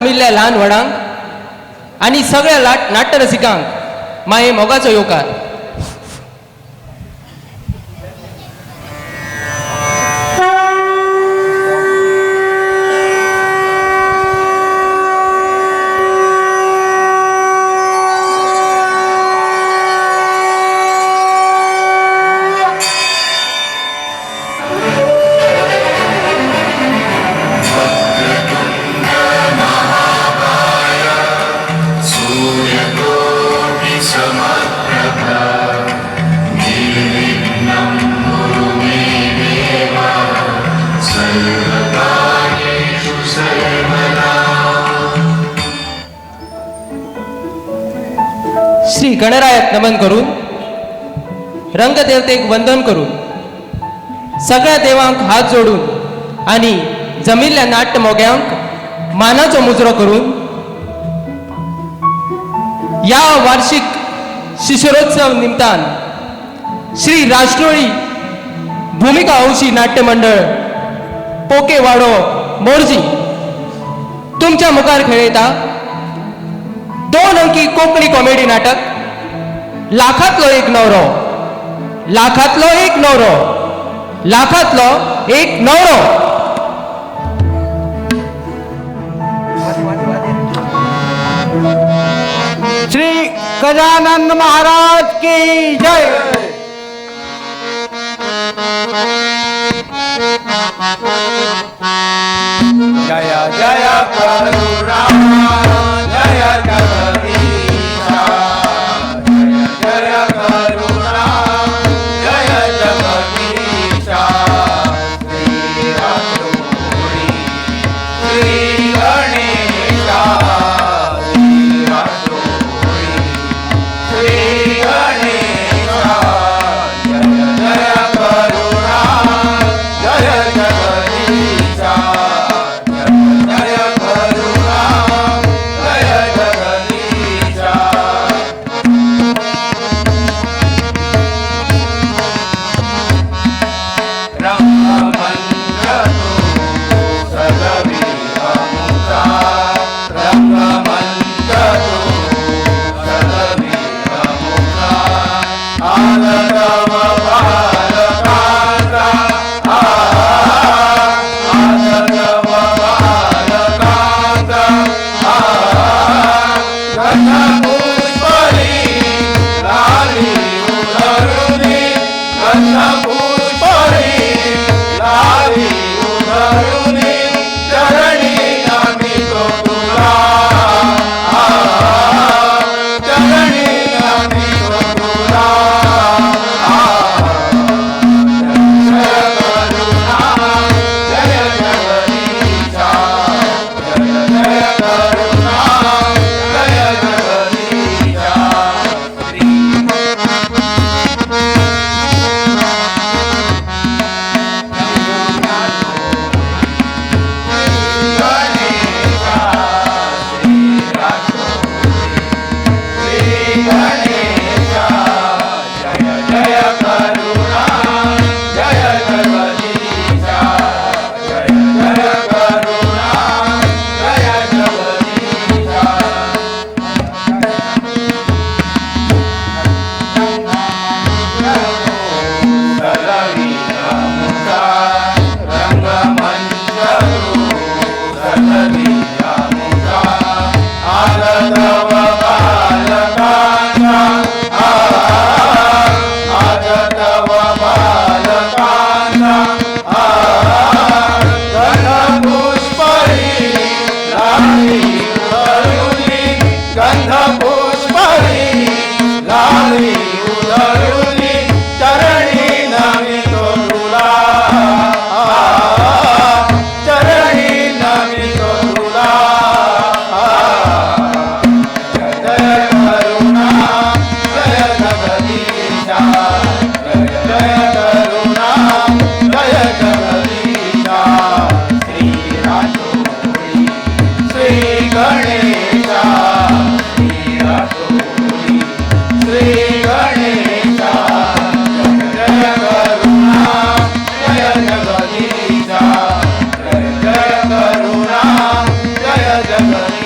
मिल्ल्या लहान व्हडांक आणि सगळ्या नाट्य रसिकांक माये मोगाचो येवकार. श्री गणरायात नमन करून रंगदेवतेक वंदन करून सगळ्या देवांक हात जोडून आणि जमिल्ल्या नाट्य मोग्यांक मानाचो मुजरो करून या वार्षिक शिशिरोत्सव निमतान श्री राष्ट्रोळी भूमिका हौशी नाट्य मंडळ पोकेवाडो मोर्जी तुमच्या मुखार खेळयता 2 अंकी कोंकणी कॉमेडी नाटक लाखातलो एक नवरो, लाखातलो एक नवरो, लाखातलो एक नवरो. श्री गजानन महाराज की जय. जय जय करुणा जय जगदीशा जय जय करुणा जय जगदीशा. श्री राष्ट्रोळी श्री गणेशा श्री राष्ट्रोळी श्री गणेशा. जय जय करुणा जय जगदीशा जय जय करुणा जय जगदीशा. रंगमंच तू सदवीर मुक्ता रंगमंच तू सदवीर मुक्ता. आदरव बालकांचा आदरव बालकांचा गंधपुष्परी लाली उधरुनी गंधपुष्परी लाली उधरुनी चरणी नमितो तुला चरणी नमितो तुला. जय करुणा जय जगदीशा जय जय करुणा जय जगदीशा. गंधपुष्परी लाली उधरुनी चरणी नमितो तुला चरणी नमितो तुला. जय जय करुणा जय जगदीशा जय जय करुणा जय जगदीशा. श्री राष्ट्रोळी श्री गणेशा श्री राष्ट्रोळी श्री गणेशा. जय जय करुणा जय जगदीशा जय जय करुणा जय जगदीशा.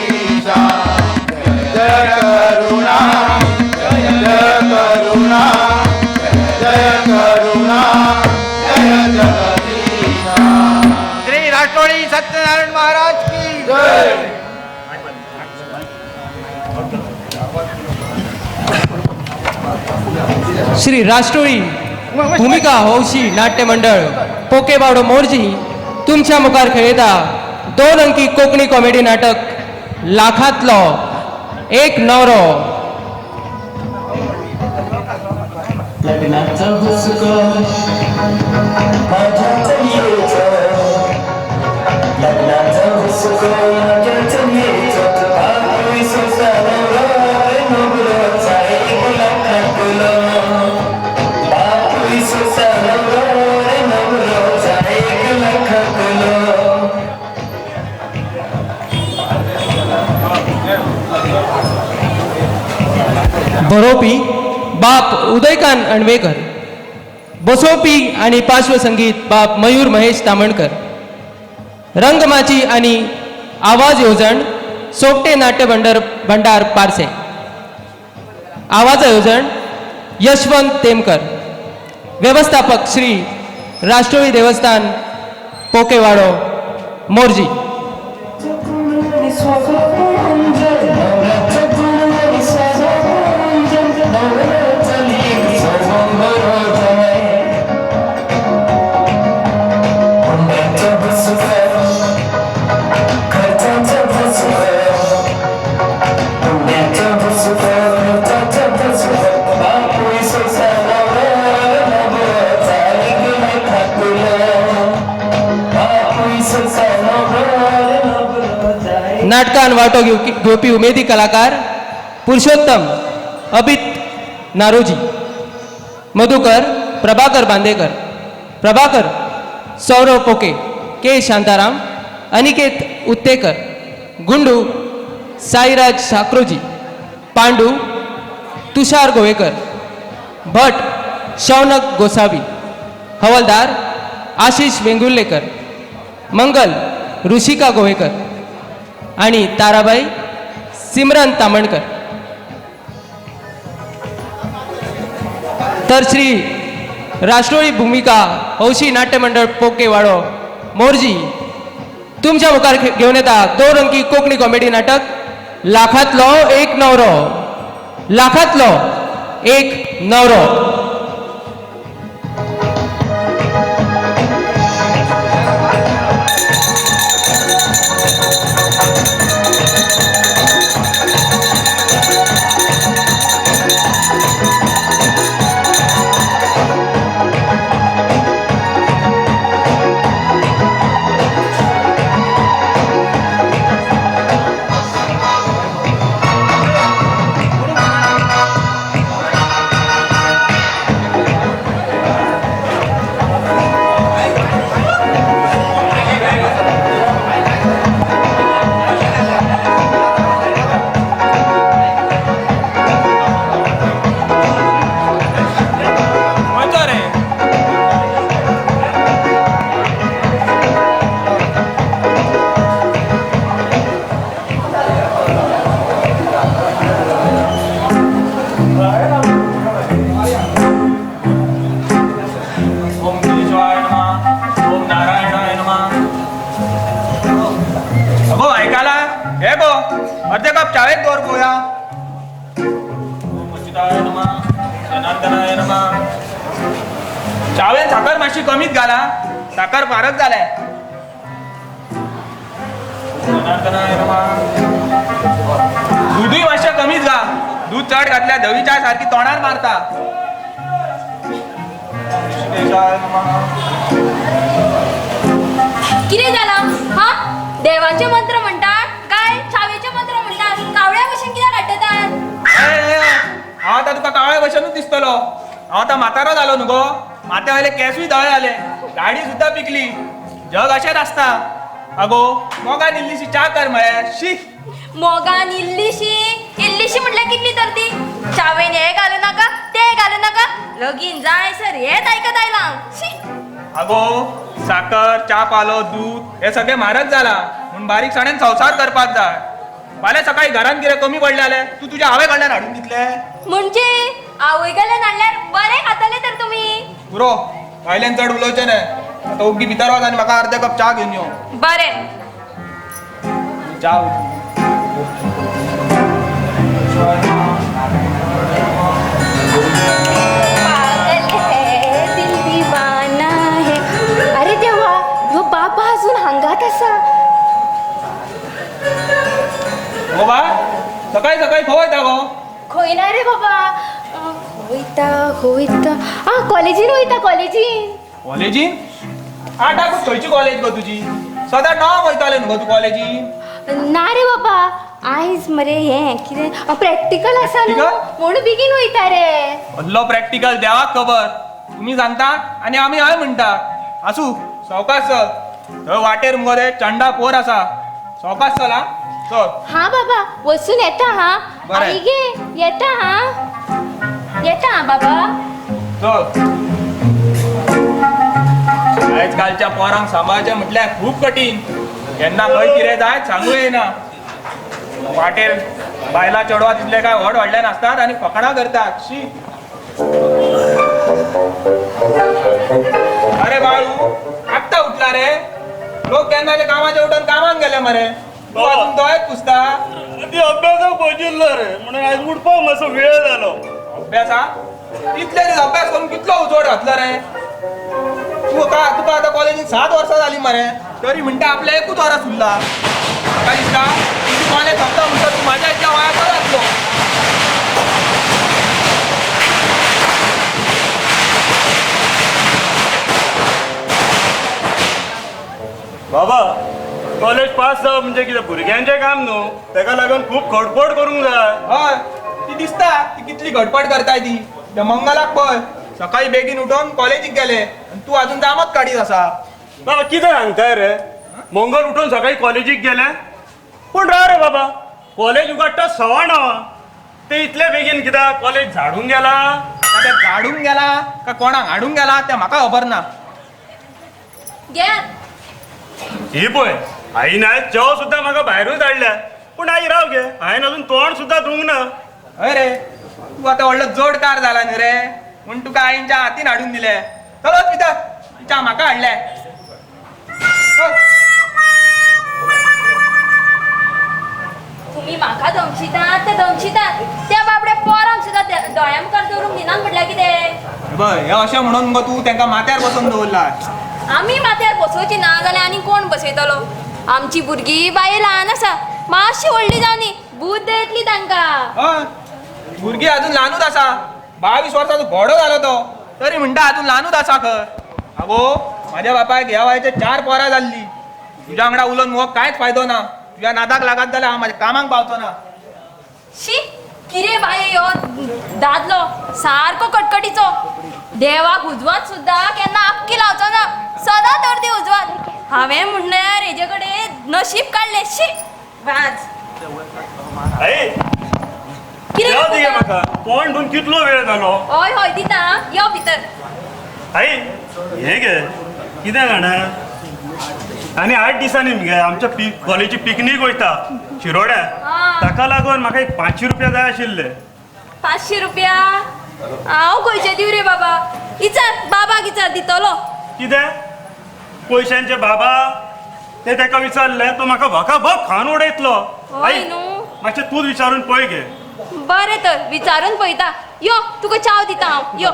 श्री राष्ट्रोळी भूमिका हौशी नाट्य मंडळ पोकेबावडो मोर्जी तुमच्या मुखार खेळता 2 अंकी कोंकणी कॉमेडी नाटक लाखांतलो एक नवरो. लग्नाचा हुसको माझ्या चलियेचा लग्नाचा हुसको माझ्या चलियेचा बाई सोसाला नवरोचा एक लाखातलो बाई सोसाला नवरोचा एक लाखातलो. बरोवपी बाप उदयकांत अणवेकर. बसोवपी आणि पार्श्वसंगीत बाप मयूर महेश तामणकर. रंगमाची आणि आवाज येवजण सोपटे नाट्य भंडार पारसे. आवाज येवजण यशवंत तेमकर. व्यवस्थापक श्री राष्ट्रोळी देवस्थान पोकेवाडो मोर्जी. नाटकान वांटो घेवपी उमेदी कलाकार पुरुषोत्तम अभित नारोजी. मधुकर प्रभाकर बांदेकर. प्रभाकर सौरव पोके. के शांताराम. अनिकेत उत्तेकर. गुंडू साईराज साक्रोजी. पांडू तुषार गोवेकर. भट शौनक गोसावी. हवालदार आशिष वेंगुर्लेकर. मंगल ऋषिका गोवेकर आणि ताराबाई सिमरन तामणकर. तर श्री राष्ट्रोळी भूमिका हौशी नाट्य मंडळ पोकेवाडो मोर्जी तुमच्या मुखार घेऊन येता 2 अंकी कोंकणी कॉमेडी नाटक लाखांतलो एक नवरो. लाखांतलो एक नवरो. अर्धे कप चावेक दवर पोया. मस्जिदाय नमः जनार्दनाय नमः. चावेन साखर मातशी कमीच घाला. साखर फारक जाल्या. जनार्दनाय नमः. दूधय मातशें कमीच घा. दूध चड घातल्या धवी च्या सारखी तोंडार मारता. ऋषिकेशाय नमः. किती झाला हा? देवाचे मंत्र म्हणतात काय चावेचे मंत्र म्हणतात? कावळ्या भशेन कित्याक काडटात? हांव आतां तुका कावळ्या भशेनूच दिसतलो. हांव आतां म्हातारो जालो न्हू गो. माथ्या वयले केंसूय धवे जाले. दाढी सुद्दां पिकली. जग अशेंच आसता. आगो मोगान इल्लीशी च्या कर मये. शी मोगान इल्लीशी म्हटल्यार कितली तर ती? चावेन हे घालू नाका ते घालू नाका. लगीन जाय सर हेच आयकत आयलां. शी आगो साखर च्या पालो दूध हे सगळे म्हारग जाला म्हूण बारीकसाणेन संवसार करपाक जाय. फाल्यां सकाळी घरान कितें कमी पडले जाल्यार तूं तुज्या आवय कडल्यान हाडून दितले. म्हणजे आवय कडल्यान हाडल्यार बरें खातले तर तुमी. पुरो भायल्यान चड उलोवचें न्हय. आतां ओग्गी भितर वच आनी म्हाका अर्दे कप च्या घेवन यो. बरें. च्या सकाळी सकाळी खंय वयता गो? खंय ना रे बाबा वयता कॉलेजीन वयता कॉलेजीन कॉलेजीन? आठाकूच खंयची कॉलेज गो तुजी? सदां णवांक वयताले न्हू गो तूं कॉलेजीन? ना रे बाबा आयज मरे हे कितें प्रॅक्टिकल आसा न्हू Practical? म्हणून बेगीन वयता रे व्हडलो प्रॅक्टिकल देवाक खबर. तुम्ही सांगता आनी आमी हय म्हणटा. आसूं सावकाश चल. थंय वाटेर मुगो ते चंडा पोर आसा. सावकाश चल हा. चल. हा बाबा वचून येता हा बरें. आई गे येता हा बाबा चल. आजकालच्या पोरांक सांबाळचें म्हटल्यार खूब कठीण. केन्ना खंय कितें जाय सांगू येना. वाटेर बायलां चेडवां तितले काय व्हड व्हडल्यान आसतात आनी फकाणां करतात. शी. अरे बाळू आत्ता उठला रे? लोक केन्नाचे कामाचे उठून कामाक गेले मरे. तूं अजून दोळेच पुसता? ती अभ्यासाक बशिल्लो रे म्हणून आयज उठपाक मातसो वेळ जालो. अभ्यासा? इतले दीस अभ्यास करून कितलो उजवड घातलो रे? तुका आतां कॉलेजीन 7 वर्सां जाली मरे. तरी म्हणटा आपले एकूच वरस उरला. म्हाका दिसता तुजी कॉलेज सोंपता म्हणटा तूं म्हाज्या इतल्या वयाचो जातलो. बाबा कॉलेज पास जावप म्हणजे कितें भुरग्यांचें काम न्हू. ताका लागून खूब खडपड करूंक जाय. हय ती दिसता ती कितली गडबड करताय ती. त्या मंगलाक पळय सकाळी बेगीन उठून कॉलेजीक गेले आनी तूं अजून जामच काडीत आसा. बाबा कितें सांगताय रे? मंगल उठून सकाळी कॉलेजीक गेले. पूण रा रे बाबा कॉलेज उगडटा 9:15. ते इतले बेगीन कित्याक कॉलेज झाडून गेला? ते झाडून गेला का कोणाक हाडून गेला तें म्हाका खबर ना. घे ही पळय आईन आयज च्या सुद्दां म्हाका भायरूच धाडल्या. पूण आई राव गे हांवें अजून तोंड सुद्दां धुवंक ना. हय रे तूं आतां व्हडलो जोडकार जाला न्ही रे म्हूण तुका आईच्या हातीन हाडून दिले. चलच भितर च्या म्हाका हाडले. तुम्ही म्हाका धमशितात ते धमशितात त्या बाबड्या पोरांक सुद्दां दोळ्या मुखार दवरूंक दिनात म्हटल्यार कितें? बय हे अशें म्हणून मगो तूं तांकां माथ्यार बसोवन दवरला. आमी माथ्यार बसोवची ना जाल्यार आनी कोण बसयतलो? आमची भुरगीं बाये ल्हान आसा मातशी व्हडली जावनी बुद्द येतली तांकां. हय भुरगीं अजून ल्हानूच आसा. 22 वर्साचो घोडो जालो तो तरी म्हणटा अजून ल्हानूच आसा खंय. आगो म्हाज्या बापायक ह्या वयाचे 4 पोरां जाल्लीं. तुज्या वांगडा उलोवन मुगो कांयच फायदो ना. तुज्या नादाक लागत जाल्यार हांव म्हाज्या कामाक पावचो ना. शी किरे बाये ह्यो दादलो सारको कटकटीचो. देवाक उजवात सुद्दां केन्ना आक्की लावचो ना. सदां तर ती उजवात. हांवें म्हणल्यार हेजे कडेन नशीब काडलें. शी वाज आई कितें देव दिगे रे? म्हाका तोंड धुवन कितलो वेळ जालो. हय हय दिता यो भितर. आई हे गे कितें जाणा आनी 8 दिसांनी मगे आमच्या कॉलेजी पिकनीक वयता शिरोड्या. हा. ताका लागून म्हाका एक 500 रुपया जाय आशिल्ले. 500 रुपया हांव खंयचे दिव रे बाबा? विचार बाबाक विचार दितलो. कितें पयशांचे बाबा ते ताका विचारले तो म्हाका भकाभक खावन उडयतलो. हय आई न्हू. मातशें तूंच विचारून पळय गे. बरें तर विचारून पळयता. यो तुका चाव दिता हांव. यो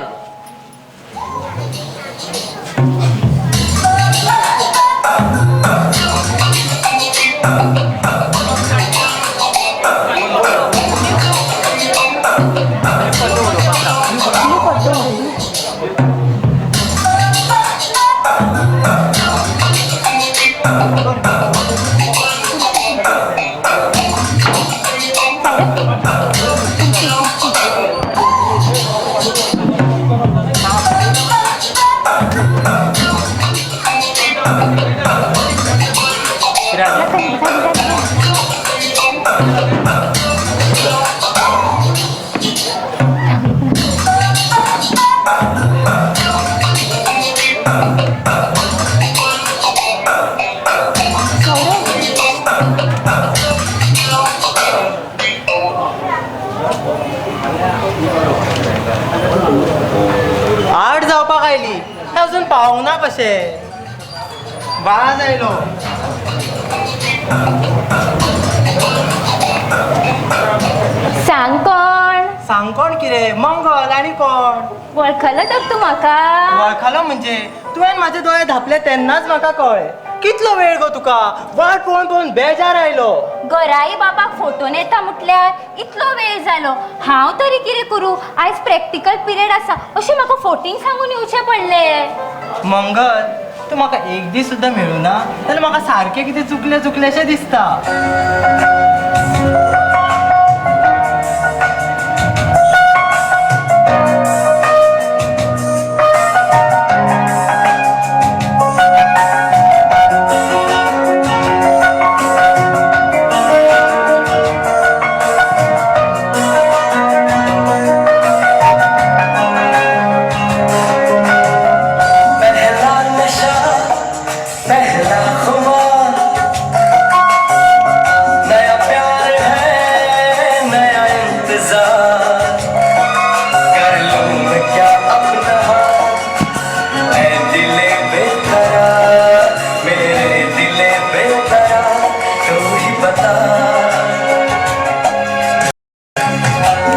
आठ जावपाक आयली ते अजून पावूंक ना कशें. बाज आयलो. सांग कोण? सांग कोण कितें मंगल आनी कोण? वळखलो तर तूं म्हाका? वळखलो म्हणजे तुवें म्हाजे दोळे धापले तेन्नाच म्हाका कळ्ळें. कितलो वेळ गो तुका वाट पळोवन पळोवन बेजार आयलो. घराई बाबाक फोटोन येता म्हटल्यार इतलो वेळ जालो. हांव तरी कितें करूं, आयज प्रॅक्टिकल पिरियड आसा अशें म्हाका फोटींग सांगून येवचें पडलें. मंगल, तू म्हाका एक दीस सुद्दां मेळूना जाल्यार म्हाका सारकें कितें चुकलेशें दिसता. पहला नशा पहला खुमार, नया प्यार है नया इंतजार, कर लूं मैं क्या अपना हाथ, ऐ दिले बेकरार, मेरे दिले बेकरार, तू ही बता.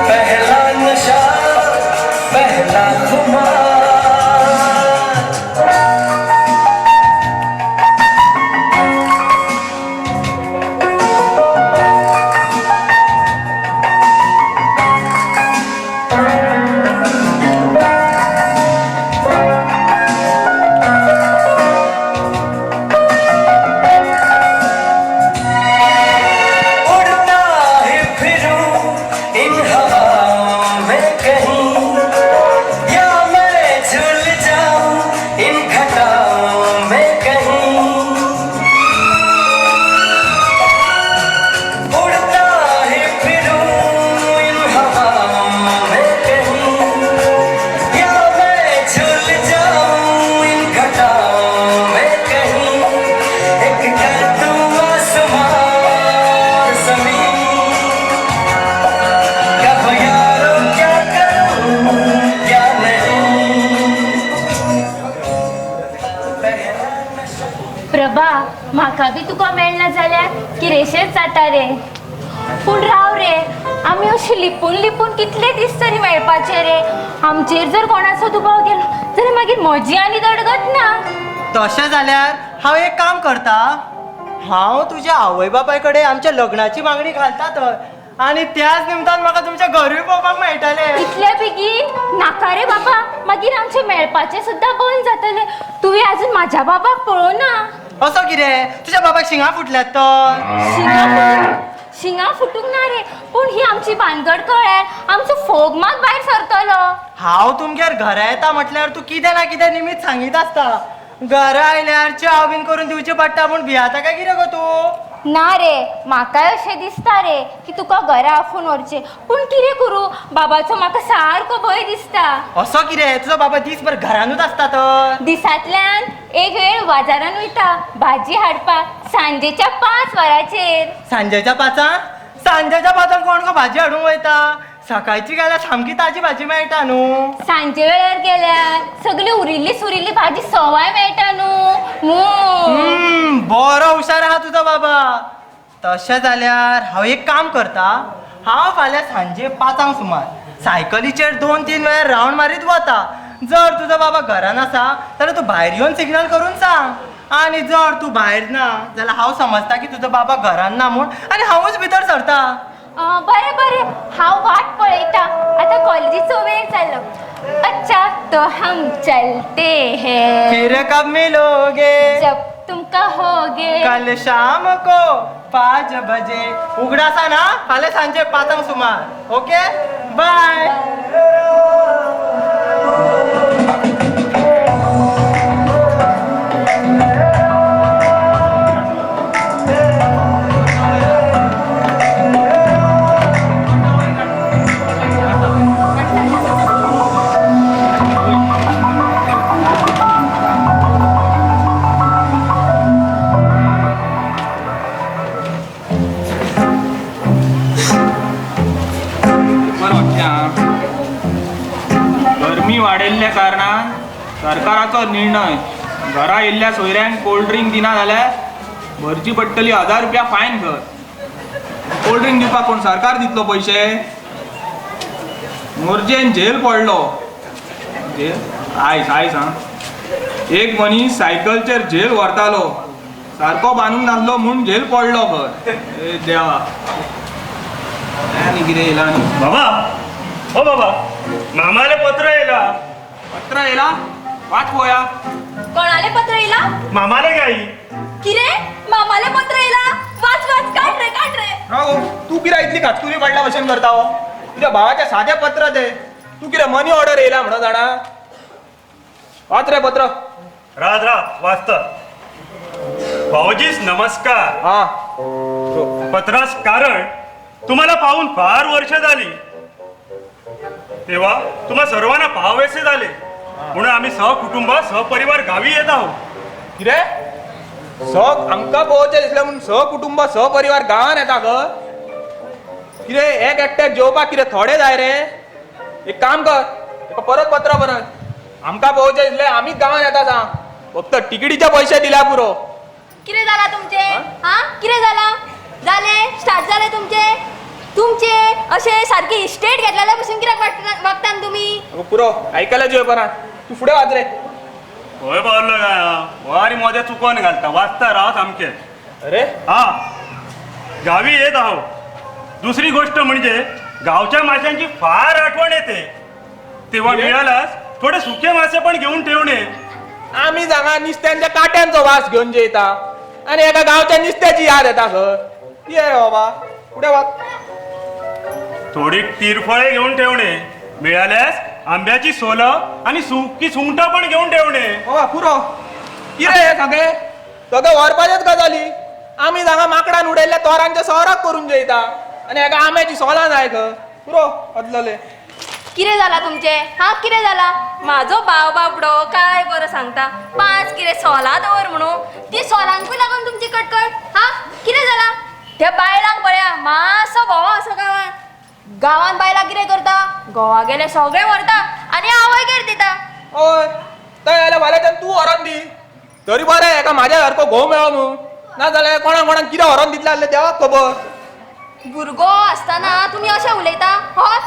पहला नशा पहला खुमार. उड़ता ही फिरूं इन हवाओं में कहीं, या मैं झूल जाऊं इन घटाओं में कहीं. उड़ता ही फिरूं इन हवाओं में कहीं, या मैं झूल जाऊं इन घटाओं में कहीं. एक कर दूं आसमान ज़मीन, कब यारो क्या करूं क्या नहीं. प्रभा, म्हाका बी तुका मेळना जाल्यार किरेशेच जाता रे. पूण राव रे, आमी अशी लिपून लिपून कितले दीस तरी मेळपाचे रे. आमचेर जर कोणाचो दुबाव गेलो जाल्यार मागीर म्हजी आनी दडगत ना. तशें जाल्यार हांव एक काम करता. हांव तुज्या आवय बापाय कडेन आमच्या लग्नाची मागणी घालता तर, आनी त्याच निमतान म्हाका तुमच्या घरूय पळोवपाक मेळटलें. इतल्या बेगीन नाका रे बाबा, मागीर आमचे मेळपाचे सुद्दां बंद जातले. तुवें आजून म्हाज्या बाबाक पळोवना. असो कितें, तुज्या बाबाक शिंगा फुटल्यात तर? शिंगा फुटूंक ना रे, पूण ही आमची भानगड कळ्यार आमचो फोग मात भायर सरतलो. हांव तुमगेर घरा येता म्हटल्यार तूं कितें ना कितें निमित सांगीत आसता. घरा आयल्यार च्या बीन करून दिवची पडटा म्हूण भियाता काय कितें गो तूं? ना रे, म्हाकाय अशें दिसता रे की तुका घरा आफून व्हरचें, पूण कितें करूं, बाबाचो म्हाका सारको भंय दिसता. असो कितें, तुजो बाबा दीसभर घरानूच आसता तर? दिसांतल्यान एक वेळ बाजारान वयता भाजी हाडपाक, सांजेच्या 5 वरांचेर. सांजेच्या 5? सांजेच्या 5 कोण गो भाजी हाडूंक वयता? सकाळची गेल्यार सामकी ताजी भाजी मेळटा न्हू. सांजे वेळार गेल्यार सगळी उरिल्ली सुरिल्ली भाजी सवाय मेळटा न्हू. बरो हुशार आहा तुजो बाबा. तशें जाल्यार हांव एक काम करता. हांव फाल्यां सांजे 5 सुमार सायकलीचेर 2-3 वेळार रावंड मारीत वता. जर तुजो बाबा घरान आसा जाल्यार तूं भायर येवन सिग्नल करून सांग. आनी जर तूं भायर ना जाल्यार हांव समजता की तुजो बाबा घरान ना म्हूण, आनी हांवूच भितर सरता. बरें बरें, हांव वाट पळयता. आतां कॉलेजीचो वेळ जालो. अच्छा तो हम चलते हैं, फिर कब मिलोगे, जब तुमका होगे. कल शाम को 5 बजे. उगडासा ना फाल्यां सांजे 5 सुमार. Okay, bye. गरमी वाडयल्ल्या कारणान सरकाराचो निर्णय, घरा येयल्ल्या सोयऱ्यांक कोल्ड ड्रिंक दिना जाल्यार भरची पडटली 1000 रुपया फायन कर. कोल्ड ड्रिंक दिवपाक कोण सरकार दितलो पयशे? मोर्जेन झेल पडलो. आयज आयज एक मनीस सायकलचेर झेल व्हरतालो सारको बांधून घातलो म्हणून झेल पडलो खर ए देवा आणि कितें येयला न्ही बाबा हो बाबा मामाले पत्र येला. पत्र येयला वाच पळोवया कोणाले पत्र येला मामाले गाई किरे मामाले पत्र येला वाच वाच काढ रे राव तू कित्याक इतली खाचकुरी पडल्या भशेन करता हो तुझ्या भावाचे साधे पत्र दे तू कितें मनी ऑर्डर येयला म्हणो जाणा वाच रे पत्र राज वाचता. भाऊजीस नमस्कार. हा पत्रास कारण तुम्हाला पाहून फार वर्ष झाली तेव्हा तुम्हा सर्वांना पाहावेसे झाले म्हणून आम्ही सहकुटुंब सहपरिवार गावी येत आहोत. कितें आमकां पोवचें दिसलें म्हणून सहकुटुंब सहपरिवार गांवांत येता ग कितें एक एकट्याक जेवपाक कितें थोडे जाय रे एक काम कर एका परत पत्र बरय आमकां पोवचें दिसलें आमीच गांवांत येता सांग फक्त तिकीटीचे पयशे दिल्या पुरो. किरे जाला तुमचे हा किरे जाला जाले स्टार्ट जाले तुमचे असे सारखे इस्टेट घेतलेल्या पासून कित्याक वागता तुम्ही अगो पुरो आयकले तुवें परां तू फुडें वाच रे. होय पावलो काय वारी मोद्या चुकोन घालता वाचता राव सामके. अरे हा गावी येत आहोत. दुसरी गोष्ट म्हणजे गावच्या माशांची फार आठवण येते तेव्हा मिळाल्यास थोडे सुके मासे पण घेऊन ठेवणे. आम्ही जागा नुस्त्यांच्या काट्यांचो वास घेऊन जेयता आणि एका गावच्या नुस्त्याची याद येता खर ती रे बाबा पुढे वाच. थोडी तिरफळे घेऊन ठेवणे मिळाल्यास आंब्याची सोलं आणि सुकी सुंगट पण घेऊन ठेवणे. बाबा पुरो किरे हे सगळे व्हरपाचेच गजाली आम्ही जागा माकडान उडयल्ल्या तोरांच्या सोराक करून जेयता आणि एका आंब्याची सोलां जाय खर पुरो बदलले. किरे जाला तुमचे हा किरे जाला माझो बाबडो काय बरं सांगता 5 किरे सोला दवर म्हणून ती सोलांकूय लागून तुमची कटकट हा किरे जाला त्या बायलांक पळया मातसो भोव असो गावान बायलां कितें करता गोवा गेले सगळे व्हरता आनी आवय घेर दिता. ओय थंय जाल्यार फाल्याच्यान तूं व्हरोन दी तरी बरें एका म्हाज्या सारको घोव मेळो न्हू नाजाल्यार कोणाक कितें व्हरोन दितलें जाल्यार देवाक खबर. भुरगो आसतना तुमी अशें उलयता हय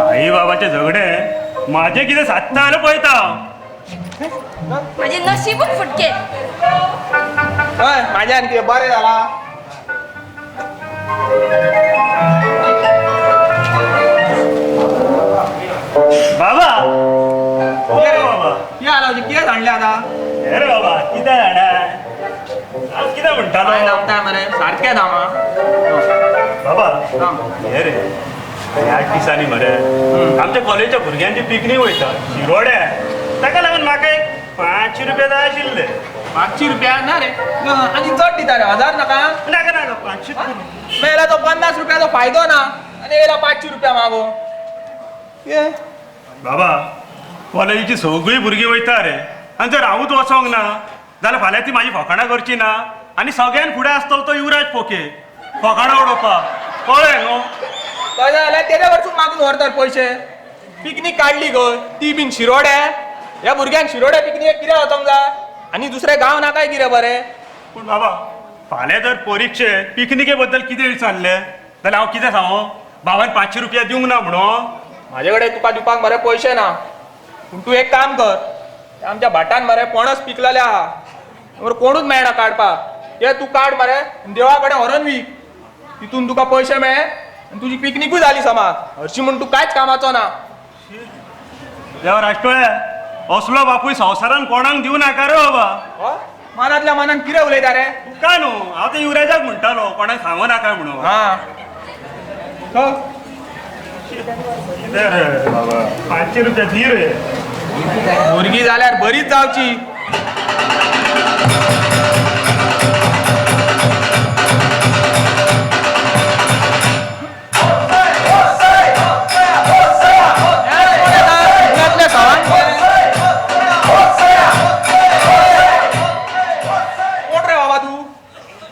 आई बाबाचे झगडे माझे किती साधता आलं पळयता. माझे नशीबच फुटके. हय म्हाज्यान कितें बरें जाला बाबा हो रे बाबा कितें जाला कितें सांडलें आतां हे रे बाबा कितें जाणा आज कितें काय म्हणटालो जमता मरे सारकें दामा बाबा हे रे ह्या 8 दिसांनी मरे आमच्या कॉलेजच्या भुरग्यांची पिकनीक वयता शिरोड्या ताका लागून म्हाका एक 500 रुपया जाय आशिल्ले. 500 रुपया ना रे आनी चड दिता रे 1000 नाका नाका नाका 500 मेला तो 50 रुपयाचो फायदो ना आनी येयला 500 रुपया मागो ये बाबा कॉलेजीची सगळीं भुरगीं वयता रे आनी जर हांवूच वचोंक ना जाल्यार फाल्यां ती म्हाजी फकाणां करची ना आनी सगळ्यान फुडें आसतलो तो युवराज पोके फकाणां उडोवपाक कळ्ळें न्हू. तशें जाल्यार तेज्या कडसून मागून व्हरतात पयशे. पिकनीक काडली गो ती बीन शिरोड्या ह्या भुरग्यांक शिरोड्या पिकनीक कितें वचोंक जाय आनी दुसरे गांव नाकाय कितें बरें. पूण बाबा फाल्यां जर परिक्षे पिकनिके बद्दल कितें विचारलें जाल्यार हांव कितें सांगू भावान 500 रुपया दिवंक ना म्हणून. म्हाजे कडेन तुका दिवपाक मरे पयशे ना पूण तूं एक काम कर आमच्या भाटान मरे पणस पिकलेले आहा मरे कोणूच मेळना काडपाक ते तूं काड मरे देवा कडेन व्हरोन वीक तितून तुका पयशे मेळे आनी तुजी पिकनिकूय जाली समाज हरशीं म्हूण तूं कांयच कामाचो ना. देवा राष्ट्रोळे असलो बापूय संवसारान कोणाक दिवं नाका रे बाबा. मनांतल्या मनान कितें उलयता रे तुका न्हू हांव ते युवराजाक म्हणटालो कोणाक सांगू नाका म्हणून. हा कितें रे बाबा 500 रुपया दी रे. भुरगीं जाल्यार बरीच जावची.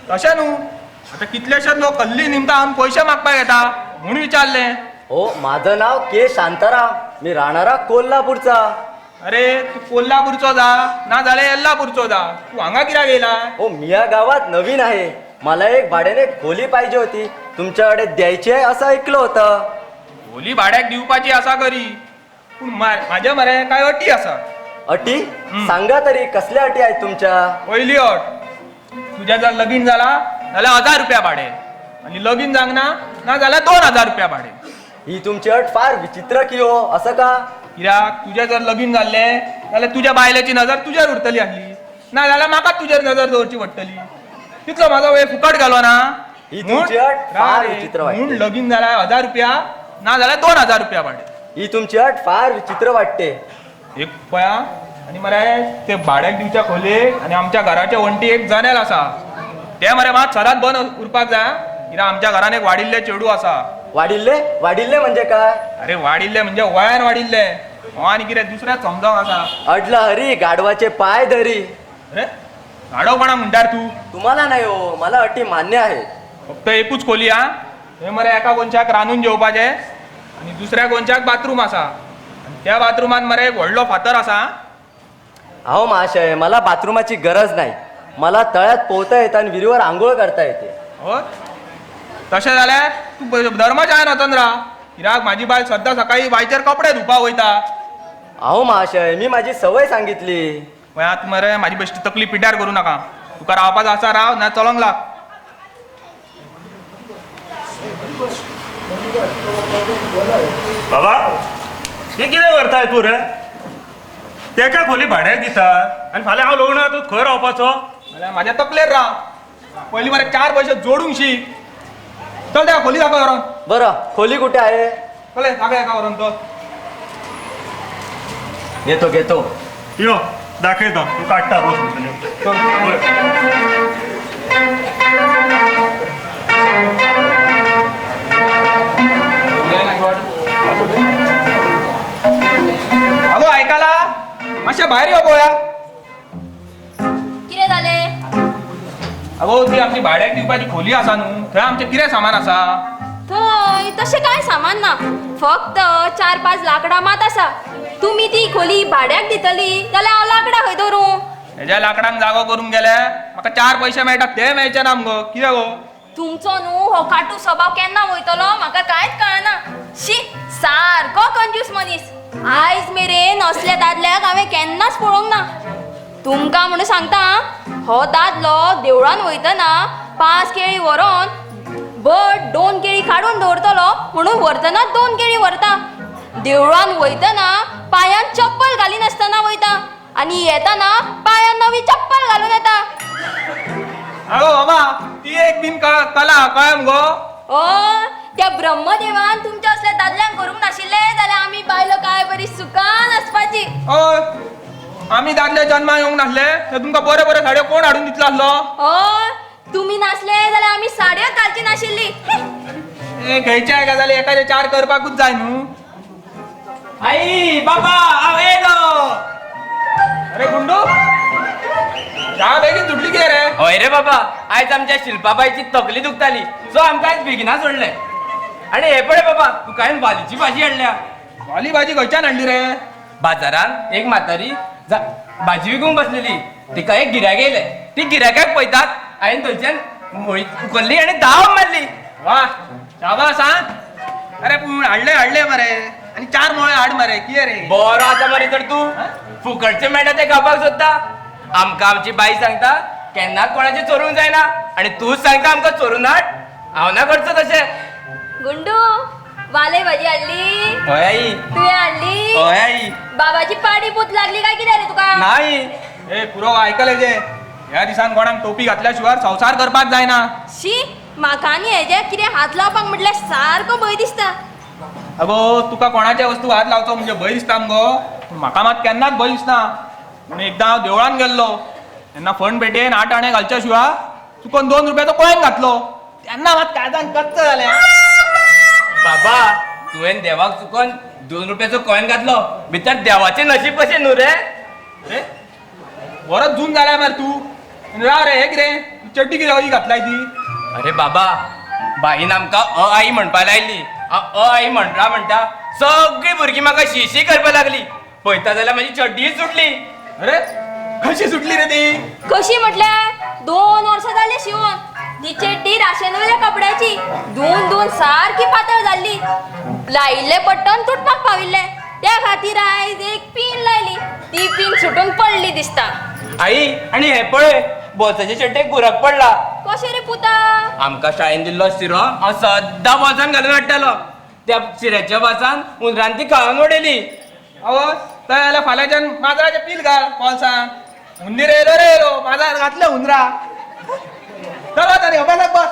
तशें न्हू आतां कितलेशेच लोक कल्ली निमतान पयशे मागपाक येता म्हणून विचारलें. हो माझं नाव के शांताराम मी राहणारा कोल्हापूरचा. अरे तू कोल्हापूरचो जा ना जाल्यार येल्लापूरचो जा तू हांगा कित्याक येयला. हो मी या गावात नवीन आहे मला एक भाड्याने खोली पाहिजे होती तुमच्याकडे द्यायची आहे असं ऐकलं होतं. खोली भाड्याक दिवपाची आसा खरी पूण म्हाजे मरे कांय अटी आसा. अटी सांगा तरी कसल्या अटी आहेत तुमच्या? पहिली अट, तुझ्या जर लगीन झाला जाल्यार 1000 रुपया भाडे, आणि लगीन जावंक ना जाल्यार 2000 रुपया भाडे. ही तुमची अट फार विचित्र की हो, असं का? कित्याक तुझे जर लगीन जाल्ले जाल्यार तुझ्या बायलेची नजर तुझ्यार उरतली आसली, ना जाल्यार म्हाका तुझ्यार नजर दवरची पडटली. तितलो म्हाजो वेळ फुकट गेलो ना. ही तुमची अट फार विचित्र वाटते. म्हूण लगीन जाल्यार 1000 रुपया, ना जाल्यार 2000 रुपया भाडे. ही तुमची अट फार विचित्र वाटते. एक पया, आणि मरे ते भाड्याक दिवच्या खोलेक आणि आमच्या घराच्या वण्टी एक जनेल आसा, ते मरे मात सदांच बंद उरपाक जाय, कित्याक आमच्या घरान एक वाडिल्ले चेडू आसा. वाडिल्ले म्हणजे काय? अरे वाडिल्ले म्हणजे वयान वाडिल्ले, हो आनी कितें दुसऱ्याच समजावंक आसा. अडला हरी गाढवाचे पाय धरी. अरे गाडवपणा म्हणटार तू? तुम्हाला नाही हो, मला अटी मान्य आहेत. फक्त एकूच खोली हा. हे मरे एका कोणच्याक रांदून जेवपाचे आणि दुसऱ्या कोणच्याक बाथरूम आसा, आणि त्या बाथरुमान मरे एक व्हडलो फातर आसा. अहो महाशय, मला बाथरूमाची गरज नाही. मला तळ्यात पोहता येतं आणि विहिरीवर आंघोळ करता येते. हो तशें जाल्यार तूं धर्मशाळेन वचून राव, कित्याक म्हाजी बायल सद्दां सकाळी बायचेर कपडे धुवपाक वयता. अहो महाशय, मी माझी सवय सांगितली. पळय आतां मरे म्हाजी बेश्टी तकली पिड्ड्यार करूं नाका. तुका रावपाचो आसा राव, ना चलोंक लाग. बाबा हे कितें करताय तूं रे? तेका खोली भाड्याक दिता आनी फाल्यां हांव लग्न तूं खंय रावपाचो? जाल्यार म्हाज्या तकलेर राव. पयलीं मरे 4 पयशे जोडूंक शीक. चल त्या खोली दाखय व्हरोन. बरं, खोली कुठे आहे? चल दाखय एका व्हरोन तो. घेतो. यो दाखयता, तूं काडटा रोज भितर. अगो ऐकाला, मातशें भायर यो पळोवया. कितें जालें? अगो ती आमची भाड्याक दिवपाची खोली आसा न्हू, थंय आमचें कितें सामान आसा? थंय तशें कांय सामान ना, फक्त 4-5 लांकडां मात आसा. तुमी ती खोली भाड्याक दितली जाल्यार हांव लांकडां खंय दवरूं? हेज्या लांकडांक जागो करूंक गेले म्हाका 4 पयशे मेळटात ते मेळचे ना मगो. कितें गो? तुमचो न्हू हो काटू स्वभाव केन्ना वयतलो म्हाका कांयच कळना. शी, सारको कंजूस मनीस. आयज मेरेन असल्या दादल्याक हांवें केन्नाच पळोवंक ना. तुमकां म्हणून सांगता, हो दादलो देवळान वयतना 5 केळी व्हरोन बट 2 केळी काडून दवरतलो म्हणून व्हरतना 2 केळी व्हरता. देवळान वयतना पांयान चप्पल घाली नासतना वयता आनी येताना पांयान नवी चप्पल घालून येता. अगो बाबा, ती एक बीन कला कळ्ळें मगो. त्या ब्रह्मदेवान तुमच्या असल्या दादल्यांक करूंक नाशिल्ले जाल्यार आमी बायलो काय बरी सुखान आसपाची. हय, आमी दादले जन्माक येवंक नासले तर तुमकां बरे बरे साडयो कोण हाडून दितलो आसलो? तुमी नासले जाल्यार आमी साडयो घालची नाशिल्ली. हे खंयच्याय गजाली एकाचे 4 करपाकूच जाय न्हू. आई बाबा हांव येयलो. अरे गुंडू, ह्या बेगीन सुटली कितें रे? हय रे बाबा, आयज आमच्या शिल्पाबाईची तकली दुखताली सो आमकां आयज बेगिना सोडले. आणि हे पळय बाबा, तुका हांवें वालीची भाजी हाडल्या. वाली भाजी खंयच्यान हाडली रे? बाजारान एक म्हातारी भाजी विकूंक बसलेली, तिका एक गिरायक येयले. ती गिरायकाक पळयतात हांवें थंयच्यान मोळी उखल्ली आनी धांव मारली. वा, शाबास हा. अरे पूण हाडले मरे, आणि 4 मोळे हाड मरे. कितें रे? बरो आसा मरे तर तूं फुकटचे मेळटा ते खावपाक सोदता. आमकां आमची बाई सांगता केन्नाच कोणाचे चोरूंक जायना, आणि तूच सांगता आमकां चोरून हाड. हांव ना करचो तशें. गुंडू, वाले भाजी हाडली? हय आई. तुवें हाडली? हय आई. बाबाची पाडी पूत लागली काय कितें रे तुका? नाही. ए पुरो आयकले जे, ह्या दिसान कोणाक टोपी घातल्या शिवाय संवसार करपाक जायना. शी, म्हाका आनी हेजे कितें हात लावपाक म्हटल्यार सारको भंय दिसता. अगो तुका कोणाच्या वस्तू हात लावचो म्हणजे भंय दिसता मगो? म्हाका मात केन्नाच भंय दिसना. पूण एकदां हांव देवळान गेल्लो तेन्ना फण पेटयेन 8 आणे घालच्या शिवाय चुकोन 2 रुपयाचो कॉयन घातलो. तेन्ना मात काळजान कच्च जालें. बाबा, तुवें देवाक चुकोन 2 रुपयाचो कॉइन घातलो, भितर देवाचें नशीब कशें न्हू रे? अरे वरच जून जाल्या मरे तू. राव रे, हे कितें चड्डी कितें घातलाय ती? अरे बाबा, बाईन आमकां अ आई म्हणपा लायली. अ आई म्हणटा सगळीं भुरगीं म्हाका शी करपा लागली. पळयता जाल्यार म्हाजी चड्डी सुटली. अरे कशी सुटली रे ती? कशी म्हटल्यार 2 वर्सां जाली शिवून. ती चेड्डी राशनवल्या कपड्याची धुवन सारकी पातळ जाल्ली. लायिल्ले पट्टन तुटपाक पाविल्ले. त्या खातीर आयज एक पिन लायली ती पिन सुटून पडली दिसता. आई आणि हे पळय बोसाचे चड्डेक गुरक पडला. कशें रे पुता? आमकां शाळेन दिल्लो शिरो हांव सद्दां बोसान घालून हाडटालो. त्या शिऱ्याच्या बोसान उंदरान ती खावन उडयली. अहो थंय जाल्यार फाल्यांच्यान माजराचें पील घाल पॉल्सान. हुंदीर येयलो रे येयलो माजरान घातले हुंदरा. चलो तरी अभ्यासाक बस.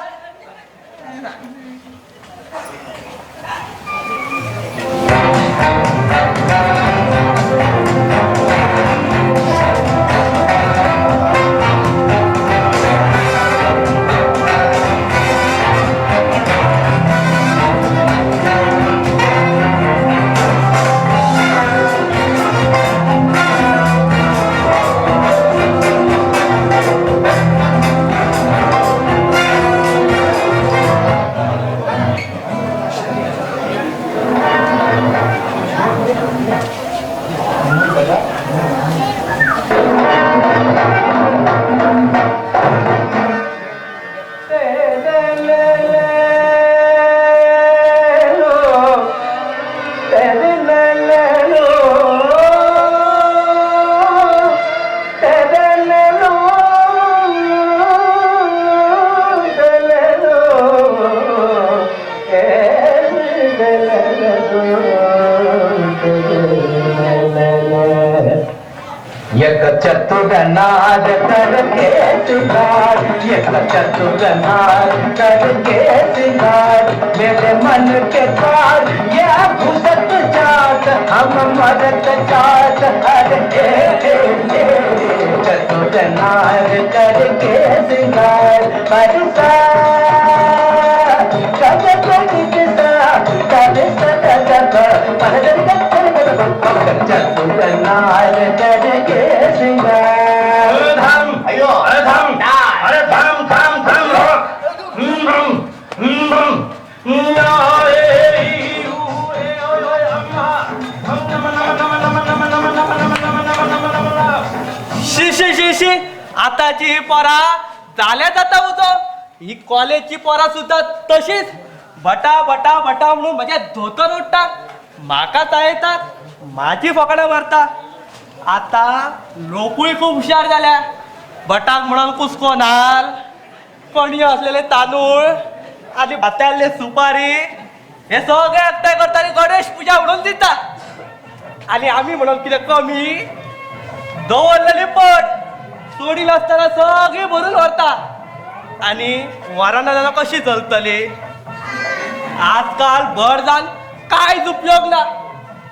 एक चतुर नार करके सिंगार, एक चतुर नार करके सिंगार, मेरे मन के पार ये घुसत जात हम मरत जात अरे चतुर नार करके सिंगार बरसा चतुर नार करके सिंगार अयो अरे थांब अरे थांब थांब थांब शी शी शी शी आताची ही पोरा जाल्या जाता उजो. ही कॉलेजची पोरा सुद्धा तशीच बटा बटा बटा म्हणून माझ्या धोतर उडटा, म्हाका चाळयतात, माझी फकाणां मारता. आता लोकूय खूप हुशार जाल्या. बटाक म्हणून कुस्को नाल, कणयो असलेले तांदूळ आनी भाताल्ले सुपारी हे सगळे एकठांय करता आनी गणेश पुजा म्हणून दिता. आनी आमी म्हणून कितें कमी दवरलेली पट सोडी नासतना सगळी भरून व्हरता. आनी वरां जाल्यार कशी चलतली? आजकाल भर जावन कांयच उपयोग ना.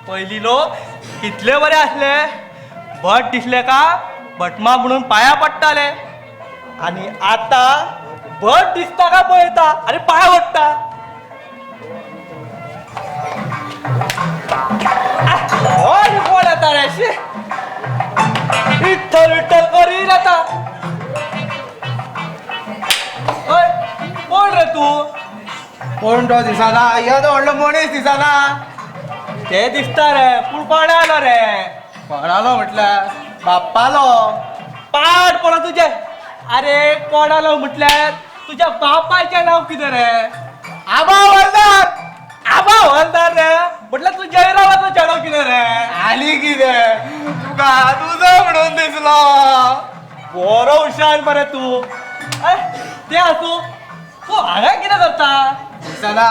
पयलीं लोक कितले बरे आसले, भट दिसले का भटमा म्हणून पांयां पडटाले. आनी आतां भट दिसता का पळयता आनी पांयां पडटा. कोण येता रे? शी विठ्ठल विठ्ठल करीन आता. कोण रे तू? कोण तो दिसाना? यो तो व्हडलो मनीस दिसाना. ते दिसता रे, पूण कोण आलो रे? कोणालो म्हटल्यार बाप्पालो. पाड पडा तुझे. अरे कोणालो म्हटल्यार तुझ्या बापाचें नाव कितें रे? आबा वरदार. आबा वरदार रे म्हटल्यार तू जयरामाचो चेडो कितें रे? आली कितें तुका तुझो म्हणून दिसलो. बरो हुशार मरे तू. ते आसूं, तू हांगा कितें करता? दिसाना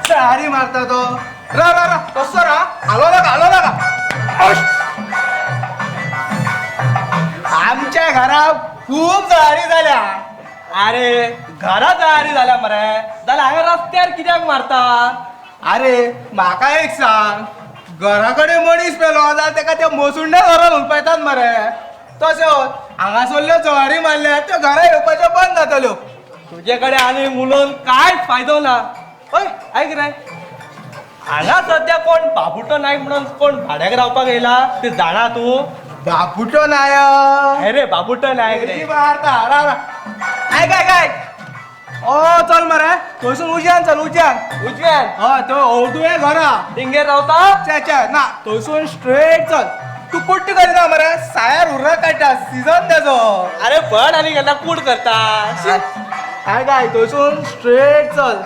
सारी मारता तो. रा रा रा कसो रा हालो नाका हालो नाका. आमच्या घरात खूप जळारी जाल्या. अरे घरा जळारी जाल्या मरे जाल्यार हांगा रस्त्यार कित्याक मारता? अरे म्हाका एक सांग, घरा कडेन मनीस पेलो जाल्यार तेका ते मोसुंडे घरान उलपयतात मरे. तशेंच हांगासरल्यो जळारी मारल्या त्यो घरा येवपाच्यो बंद जातल्यो. तुझे कडेन आनी उलोवन कांयच फायदो ना. हय आयक रे, हांगा सध्या कोण बाबुटो नायक म्हणून कोण भाड्याक रावपाक येयला ते जाणा तूं? बापुटो नायक. अरे बाबुटो नायक रे. किती मारता रा रा. आयक आयक आयक. ओ चल मरे थंयसून उज्यान चल उज्यान. उजव्यान हय तो ओवटुये घरा. तिंगेर रावता? चे चे ना थंयसून स्ट्रेट चल. तू कुट्टी करिना मरे, सायार उर्रा काडटा सीजन तेजो. अरे पण आनी केन्ना कूड करता. काय काय थंयसून स्ट्रेट चल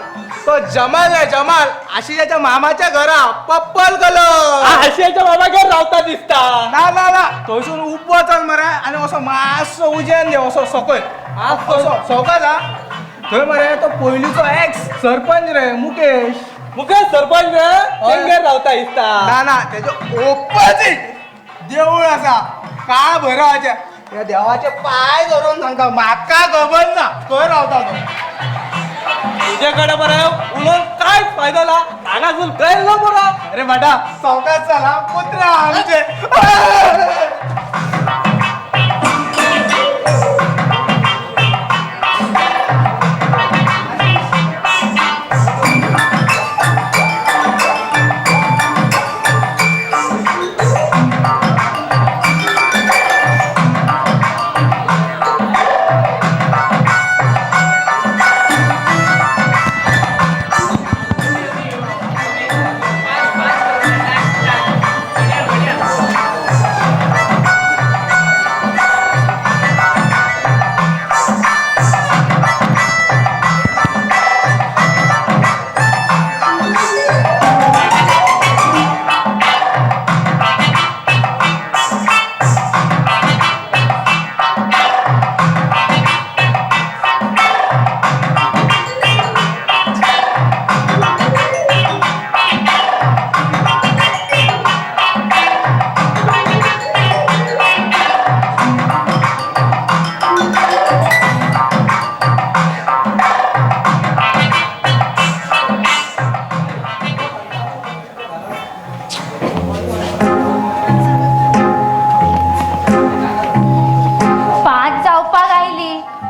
तो जमाल आहे जमाल आशियाच्या मामाच्या घरा पप्पल कलर आशियाच्या मामाच्या रावता दिसता ना ना ना थंयसून उबो चल मरे आणि असो मातसो उजेन दे असो सकयल असो सकयल हा थंय मरे तो पयलींचो एक्स सरपंच रे मुकेश मुकेश सरपंच रे तेंगेर रावता दिसता ना ना तेजो ओपोजीट देवूळ आसा काळ भैरवाचे त्या देवाचे पाय धरून सांगता म्हाका खबर ना खंय रावता तो तुझ्याकडे बरं उलोवन काय फायदा ला हांगासून कळलो बरो अरे बाटा चौकात चला कुत्रा आमचे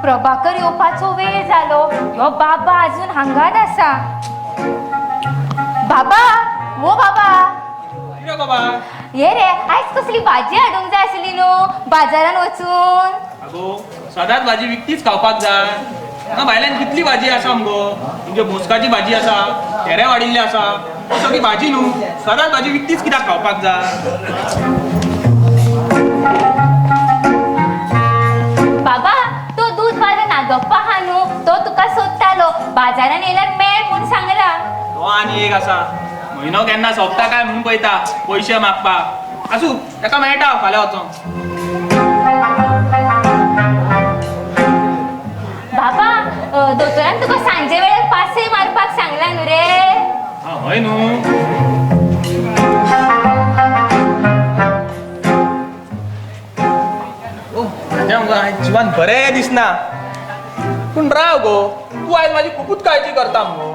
प्रभाकर येवपाचो वेळ जालो ह्यो बाबा अजून हांगाच आसा बाबा वो बाबा कितें बाबा ये रे आयज कसली भाजी हाडूंक जाय आसली न्हू बाजारान वचून आगो सदांच भाजी विकतीच खावपाक जाय हांगा भायल्यान कितली भाजी आसा मगो म्हणजे मोसकाची भाजी आसा तेरे वाडिल्ले आसा सगळी भाजी न्हू सदांच भाजी विकतीच कित्याक खावपाक जाय बाबा तो दूध वालो नागप्पा हा न्हू तो तुका सोदतालो बाजारान येयल्यार मेळ म्हूण सांगला तो आनी एक आसा म्हयनो केन्ना सोंपता काय म्हणून पळयता पयशे मागपाक आसूं ताका मेळटा फाल्यां वचोन बाबा दोतोरान तुका सांजे वेळार पासय मारपाक सांगला न्हू रे हय न्हू आयज जिवान बरें दिसना पूण राव गो तूं आयज म्हाजी खूबच काळजी करता मगो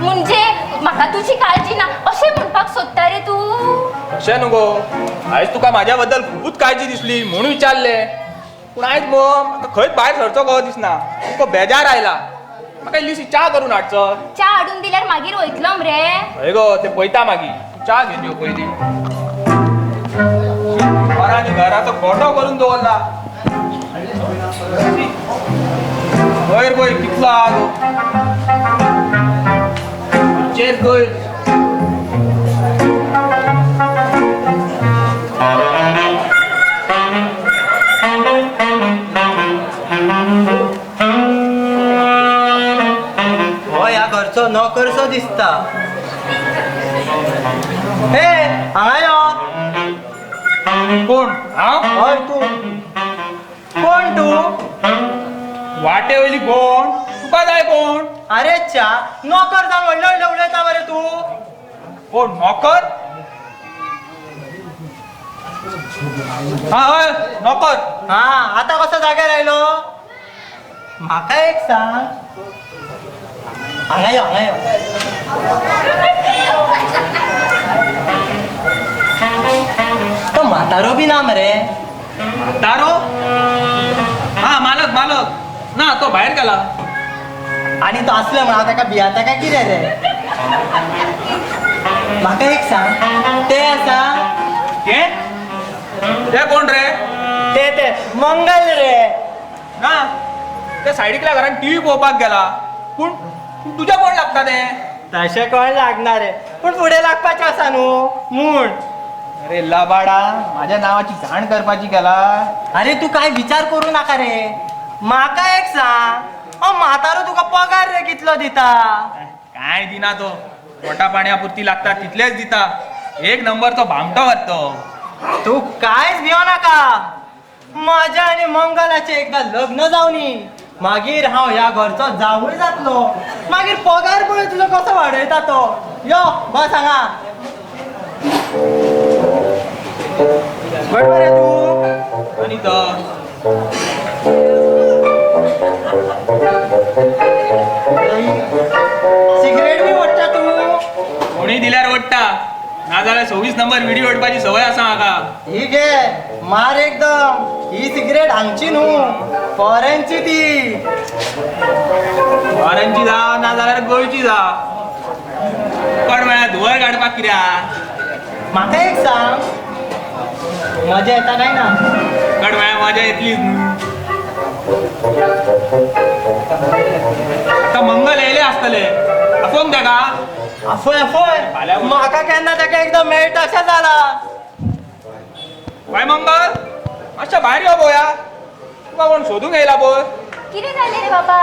म्हणजे म्हाका तुजी काळजी ना अशें म्हणपाक सोदता रे तूं अशें न्हू गो आयज तुका म्हाज्या बद्दल खूबच काळजी दिसली म्हणून विचारलें पूण आयज मगो म्हाका खंयच भायर सरचो गो दिसना तुका बेजार आयला म्हाका इल्लीशी च्या करून हाडचो च्या हाडून दिल्यार मागीर वयतलो मरे हय गो ते पळयता मागीर च्या घेवन यो पयलीं घराचो फोटो करून दवरला वयर पळय कितलो आहा गो चेर गय हो ह्या घरचो नोकरसो दिसता हे हांगा यो कोण हांव हय तू कोण तू वाटे वयली कोण तुका जाय कोण अरे च्या नोकर जावन व्हडले व्हडले उलयता मरे तू कोण नोकर हा हय नोकर हा आता कसो जाग्यार आयलो म्हाका एक सांग हांगा यो हांगा यो तो म्हातारो बी ना मरे तारो हा मालक मालक ना तो भायर गेला आणि तो असलो म्हणून हांव ताका भियाता काय कितें रे म्हाका एक सांग ते आसा ते कोण रे ते मंगल रे ना ते सायडीकल्या घरान टीव्ही पळोवपाक गेला पूण तुझ्या कोण लागता ते तशें कोण लागना रे पूण फुडें लागपाचें आसा न्हू म्हूण अरे लाबाडा माझ्या नावाची घाण करपाची गेला अरे तू काय विचार करू नाका रे म्हाका एक सांग म्हातारो तुका पगार रे कितलो दिता? काय दिना तो, पोटा पाण्यापुरती लागता तितलेच दिता. एक नंबरचो भामटो वाटतो. तू कायच भियो नाका. माझ्या आणि मंगलाचे एकदा लग्न जावनी, मागीर हांव ह्या घरचो जावूय जातलो. मागीर पगार पळय तुजो कसो वाडयता तो. यो बस हांगा. बट मरे तू आणि तो सिगरेट बी ओडटा तू? कोणी दिल्यार ओडटा, नाजाल्यार 26 नंबर व्हिडिओ ओडपाची सवय आसा म्हाका. ही घे मार एकदम. ही सिगरेट हांगची न्हू, फॉरेनची ती. फॉरेनची जाव नाजाल्यार गोंयची जाव, पण म्हळ्यार धुवर काडपाक कित्याक? म्हाका एक सांग, मजा येता काय ना? पण म्हळ्यार मजा येतलीच न्हू. आता मंगल येयले आसतले, आपोवन तेका. अफय अफय म्हाका केन्ना ताका एकदा मेळटा अशें जाला. बाय मंगल, मातशा भायर यो पळोवया. तुका कोण सोदूंक येयला पळय. कितें जालें रे बाबा?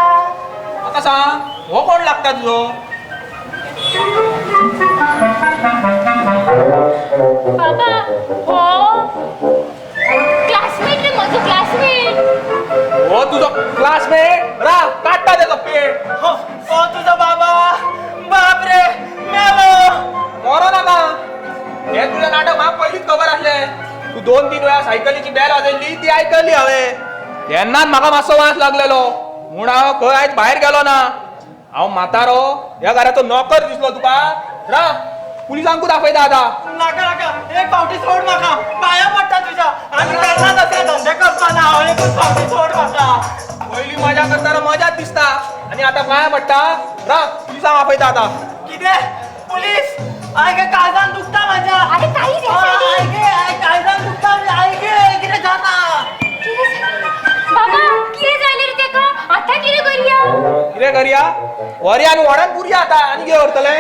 म्हाका सांग, हो कोण लागता तुजो? बाबा हो क्लासमेट रे, म्हजो क्लासमेट. हो तुजो क्लासमेट? रा काडटा तेजो पेट. ओ तुझा बाबा. बाप रे मेलो. मरो नाका. हे तुझें नाटक म्हाका पयलींच खबर आसलें. तू 2-3 वेळा सायकलीची बॅल वाजयल्ली ती आयकल्ली हांवें. तेन्नाच म्हाका मातसो वास लागलेलो म्हूण हांव खंय आयज भायर गेलो ना. हांव म्हातारो ह्या घराचो नोकर दिसलो तुका? रा पुलिसांकू दाखयता आतां. नाका नाका, एक फावटी सोड म्हाका. पाया पडटा तुझ्या. आनी केन्ना तसले धंदे करतना हांव एकूच फावटी सोड म्हाका. पयलीं मजा करतना मजाच दिसता आनी आतां पांया पडटा. रा पुलिसांक आपयता आतां. कितें? पुलीस? आयगे काळजान दुखता म्हाज्या. अरे काही रे, आयगे काळजान दुखता. आयगे कितें जाता? बाबा कितें जालें रे तेका? आतां कितें करया? कितें करया? व्हरया आनी व्हडान पुरया आतां. आनी कितें करतले?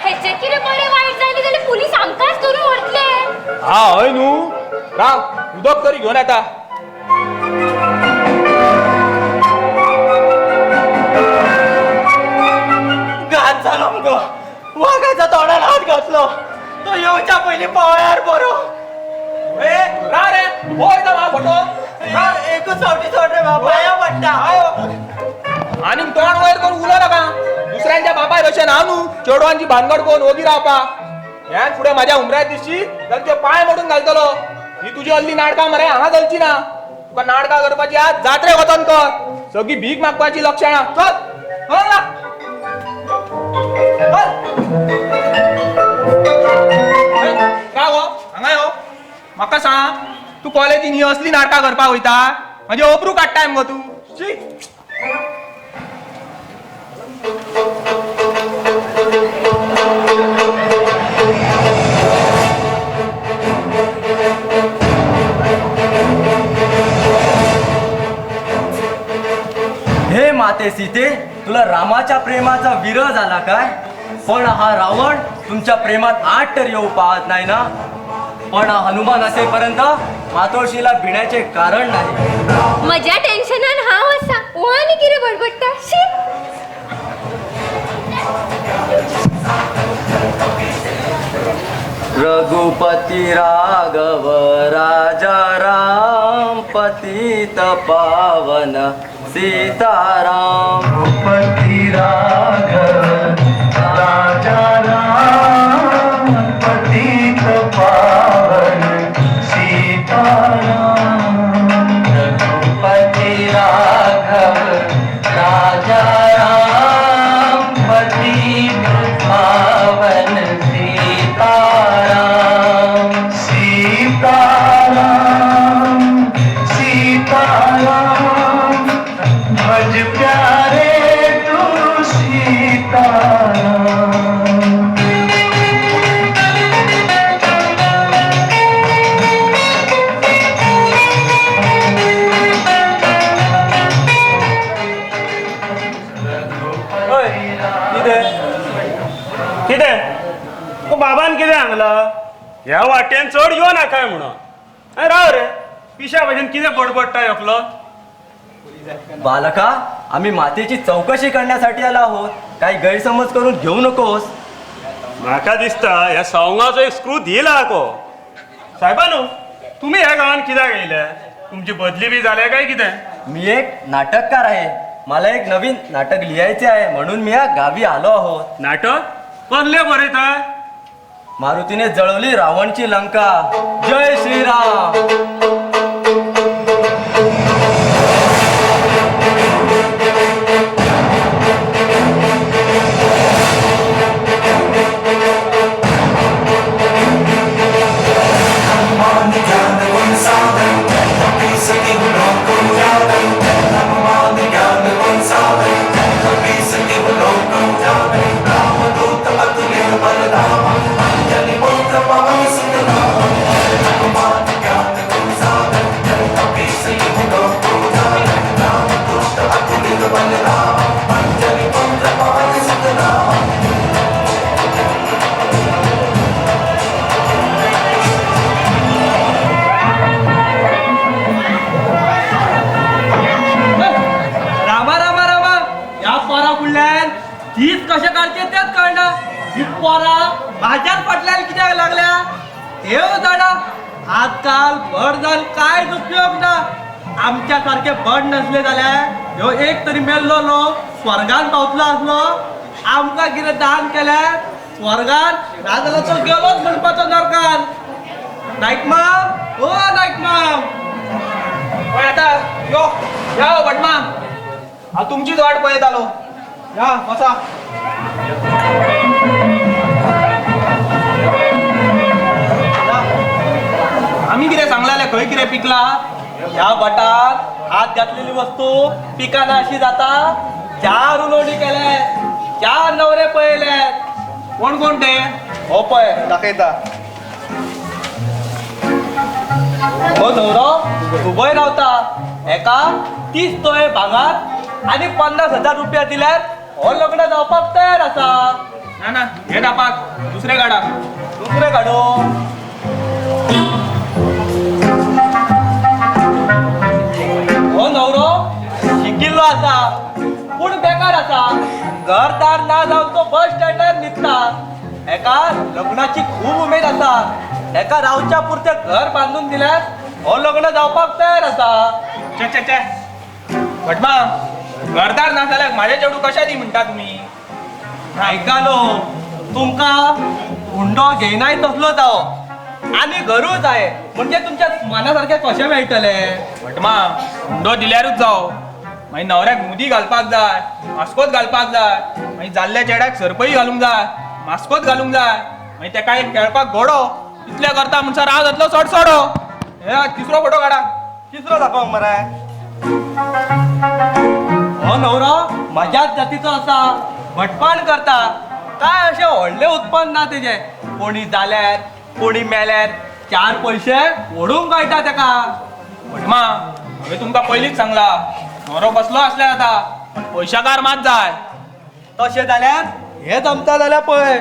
हेचे कितें बरें वायट जालें जाल्यार पुलीस आमकांच धरून व्हरतले. हा हय न्हू. राव उदक तरी घेवन येता. घात जालो मगो. वाघाच्या तोंडार हात घातलो. तो येवच्या पयलीं पळयार बरो. ए रा रे, हो येता म्हाका फोटो. एकूच फावटी सोड रे बाबा. पाया पडटा. आनी तोंड वयर करून उलो नाका. दुसऱ्यांच्या बापाय भशेन हांव न्हू चेडवांची भानगड करून ओगी रावपाक. ह्यान फुडें म्हाज्या उमऱ्यात दिसची जाल्यार तुजे पांय मोडून घालतलो. ही तुजी हल्ली नाटकां मरे हांगा चलची ना. तुका नाटकां करपाची आज जात्रे वचोन कर. सगळी भीक मागपाची लक्षणां. चल चल ना. का गो हांगा यो. म्हाका सांग, तू कॉलेजीन ही असली नाटकां करपाक वयता? म्हाजे ओबरू काडटाय मगो तू. शी. हे माते सीते, तुला रामाच्या प्रेमाचा विरह झाला काय? पण हा रावण तुमच्या प्रेमात आठ तर येऊ पाहत नाही ना. पण हा हनुमान असेपर्यंत मातोश्रीला भिण्याचे कारण नाही. मजा टेन्शनान हांव आसा. ओ आनी कितें बडबडटा? शी. रघुपती राघव राजा राम पतित पावन सीताराम. रघुपति राघव राजा राम पतित पावन सीताराम. रघुपति राघव राजा राम पतित पावन सीताराम. सीताराम सीताराम भज प्यारे तू सीताराम. कितें तू बाबान कितें सांगला? ह्या वाटेन चड यो नाकाय म्हणून. राव रे, पिशा भशेन कितें बडबडटा एकलो? बालका, आम्ही मातेची चौकशी करण्यासाठी आलो आहोत. काही गैरसमज करून घेऊ नकोस. म्हाका दिसता ह्या सॉंगाचो एक स्क्रू दिला को. साहेबानू, तुम्ही ह्या गावात कित्याक येयल्या? तुमची बदली बी जाल्या काय कितें? मी एक नाटककार आहे. मला एक नवीन नाटक लिहायचे आहे म्हणून मी या गावी आलो आहोत. नाटक कसले बरयता? मारुतीने जळवली रावणची लंका. जय श्रीराम. तीच कशा काढते त्याच कळणार. ही पोरा भाज्यात पटल्याला कित्याक लागल्या देव जाणा. आजकाल बड जाल कांयच उपयोग ना. आमच्या सारखे बड नसले जाल्यार ह्यो एक तरी मेल्लो लोक स्वर्गान पावतलो आसलो. आमकां कितें दान केल्यार स्वर्गान नाजाल्यार तो गेलोच म्हणपाचो नरकान. नायकमाम, ओ नायकमाम. पण आता यो या हो भटमा, हांव तुमचीच वाट पळयत आलो. या बसा. आम्ही कितें सांगलाले खंय कितें पिकला? ह्या बटात हात घातलेली वस्तू पिकाना अशी जाता. 4 उलोवणी केले, 4 नवरे पळयले. कोण कोण ते? हो पळय दाखयता. हो नवरो दुबय रावता. एका 30 तोळे भांगार आणि 50,000 रुपया दिल्यार हो लग्न जावपाक तयार आसा. ना ना, हे दापाक दुसरे गाडा. दुसरे काडू. हो नवरो शिकिल्लो आसा पूण बेकार आसा. घरदार ना जावन तो बस स्टँडार न्हिदता. एका लग्नाची खूब उमेद आसा. एका रावच्या पुरते घर बांधून दिल्यार हो लग्न जावपाक तयार आसा. चे चे चे भटमा, घरदार ना जाल्यार म्हाजे चेडू कशा दी म्हणटा तुमी? आयकालो तुमका हुंडो घेयनाय तसलो जावो आनी घरूच आहे म्हणजे तुमच्या मनासारखे कशे मेळटले? भटमा, हुंडो दिल्यारूच जावो. मागीर न्हवऱ्याक मुदी घालपाक जाय, मास्कोत घालपाक जाय. मागीर जाल्ल्या चेड्याक सरपळी घालूंक जाय, मास्कोत घालूंक जाय. मागीर तेका एक खेळपाक घोडो. इतले करता म्हणसर हांव जातलो सडसडो. हे तिसरो फोटो काडा. तिसरो दाखव मरे. हो नवरो म्हज्याच जातीचो आसा. भटपाण करता. काय अशें व्हडलें उत्पन्न ना तेजे. कोणी जाल्यार कोणी मेल्यार 4 पयशे ओडूंक कळटा तेका. भटमा, हांवें तुमकां पयलींच सांगला, न्हवरो कसलो आसल्यार जाता, पण पयशाकार मात जाय. तशें जाल्यार हे जमता जाल्यार पळय.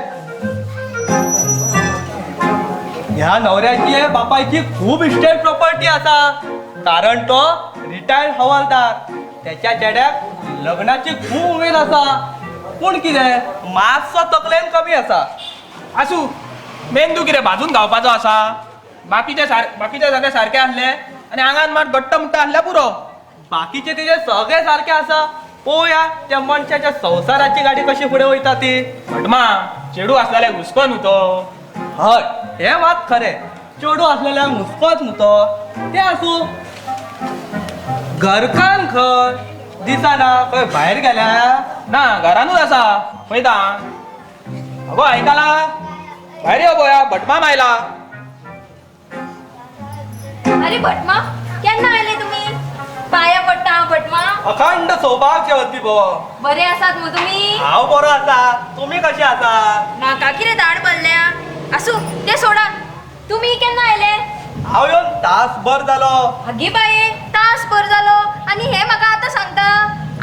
ह्या नवऱ्याची बापायची खूब इस्टेट प्रॉपर्टी आसा. कारण तो रिटायर्ड हवालदार. त्याच्या चेड्याक लग्नाची खूब उमेद आसा. पूण कितें मातसो तकलेन कमी आसा. आसूं, मेंदू कितें भाजून गावपाचो आसा. बाकीचे जागे सारके आसले आनी आंगान मात घट्ट मुट्ट आसल्या पुरो. बाकीचे तेजे सगळे सारखे आसा. पळोवया त्या मनशाच्या संवसाराची गाडी कशी फुडें वयता ती. भटमा, चेडू आसलेले हुस्को न्हू तो. हय, हे मात खरें. चेडू आसलेल्या हुस्कोच न्हू तो. ते आसूं. घरकान खंय दिसना. खंय भायर गेल्या? ना, घरानूच आसा. पळयता. अगो आयकाला, भायर यो पळोवया. भटमा आयला. अरे भटमा, केन्ना आयले तुम्ही? पाया पडटा भटमा. अखंड सौभाग्यवती भव. बरे आसात मग तुम्ही? हांव बरो आसा. तुमी कशे आसा? म्हाका कितें दाड पडल्या. आसूं, ते सोडा. तुम्ही केन्ना आयले? हांव येवन तासभर जालो. आगे बाये, तासभर जालो आनी हे म्हाका आतां सांगता.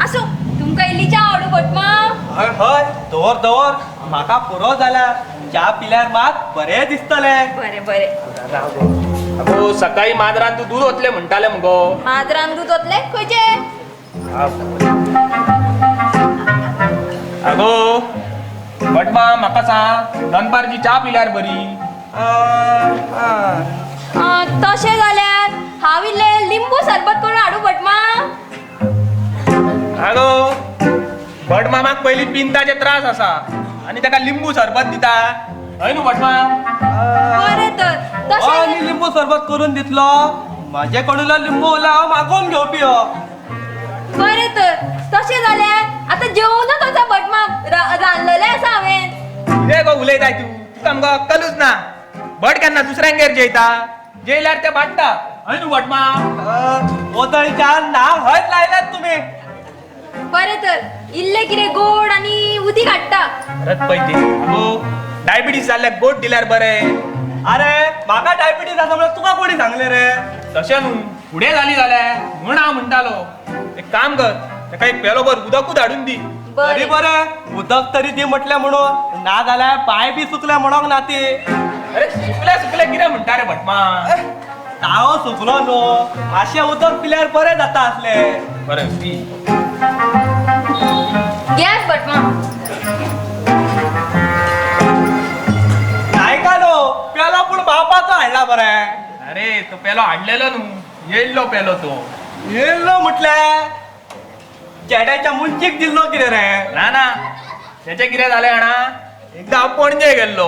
आसूं, तुमकां इल्ली च्या आवडू भटमा? हय हय, दवर दवर. म्हाका पुरो जाला. च्या पिल्यार मात बरें दिसतले. बरें बरें. अगो सकाळी माजरान तूं दूध ओतले म्हणटाले मुगो. माजरान दूद ओतले खंयचे? अगो बटमा म्हाका सांग दनपारची चा पिल्यार बरी तशें जाल्यार हांव इल्लें लिंबू सरबत करून हाडू बटमा. अगो बटमामाक पयली पिंताचे त्रास आसा आनी ताका लिंबू सरबत दिता हय न्हू बटमा. बरें तर तशें आनी लिंबू सरबत करून दितलो माझे कडूला लिंबू उरला हांव मागून घेवपी हो. बरें तर तशें जाल्यार आतां जेवणूच वचा बटमा रांदलेलें आसा हांवें. कितें गो उलयताय तूं तुका आमकां अक्कलूच ना. भट केन्ना दुसऱ्यांगेर जेयता जेयल्यार ते भाट्टा हय न्हू बटमा. ओतळीच्या नांव हयच लायल्यात तुमी. बरें तर इल्लें कितें गोड आनी उदी काडटा. परत पळय ते अगो डायबिटीस जाल्ल्याक गोड दिल्यार बरें. अरे म्हाका डायबिटीज आसा म्हणून तुका कोणी सांगले रे. तशें न्हू फुडें जाली जाल्यार म्हूण हांव म्हणटालो एक काम कर ताका एक पेलोभर उदकूच हाडून दी. तरी बरें उदक तरी दी म्हटलें म्हणून ना जाल्यार पांय बी सुकले म्हणोंक ना ती. अरे सुकले सुकले कितें म्हणटा रे भटमा. तावो सुकलो न्हू मातशें उदक पिल्यार बरें जाता आसले. बरें पी. गॅस बटमा. नायका न्हू पेलो पूण बापाचो हाडला बरें. अरे तो पेलो हाडलेलो न्हू येयल्लो पेलो तो. येयल्लो म्हटल्यार चेड्याच्या मुंचीक दिल्लो कितें रे. ना ना तेचें कितें जालें जाणा एकदां हांव पणजे गेल्लो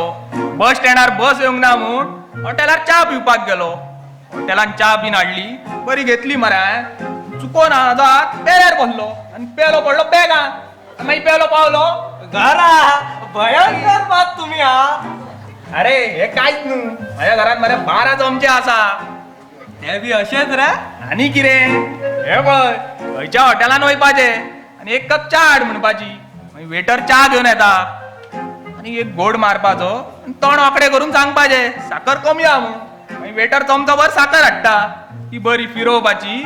बस स्टँडार बस येवंक ना म्हूण हॉटेलार च्या पिवपाक गेलो. हॉटेलान च्या बीन हाडली बरी घेतली मरे चुकोन हाजो हात पेल्यार बसलो आनी पेलो पडलो बॅगान. मागीर पेलो पावलो घरा भयंकर बात तुम्ही हा. अरे हे कांयच न्हू म्हाज्या घरांत मरे 12 चमचे आसा. ते बी अशेंच रे. आनी कितें हे पळय खंयच्या हॉटेलान वयपाचें आनी एक कप च्या हाड म्हणपाची. मागीर वेटर च्या घेवन येता आनी एक घोड मारपाचो आनी तोंड वांकडे करून सांगपाचें साखर कमी आहा म्हूण. मागीर वेटर चमचो भर साखर हाडटा ती बरी फिरोवपाची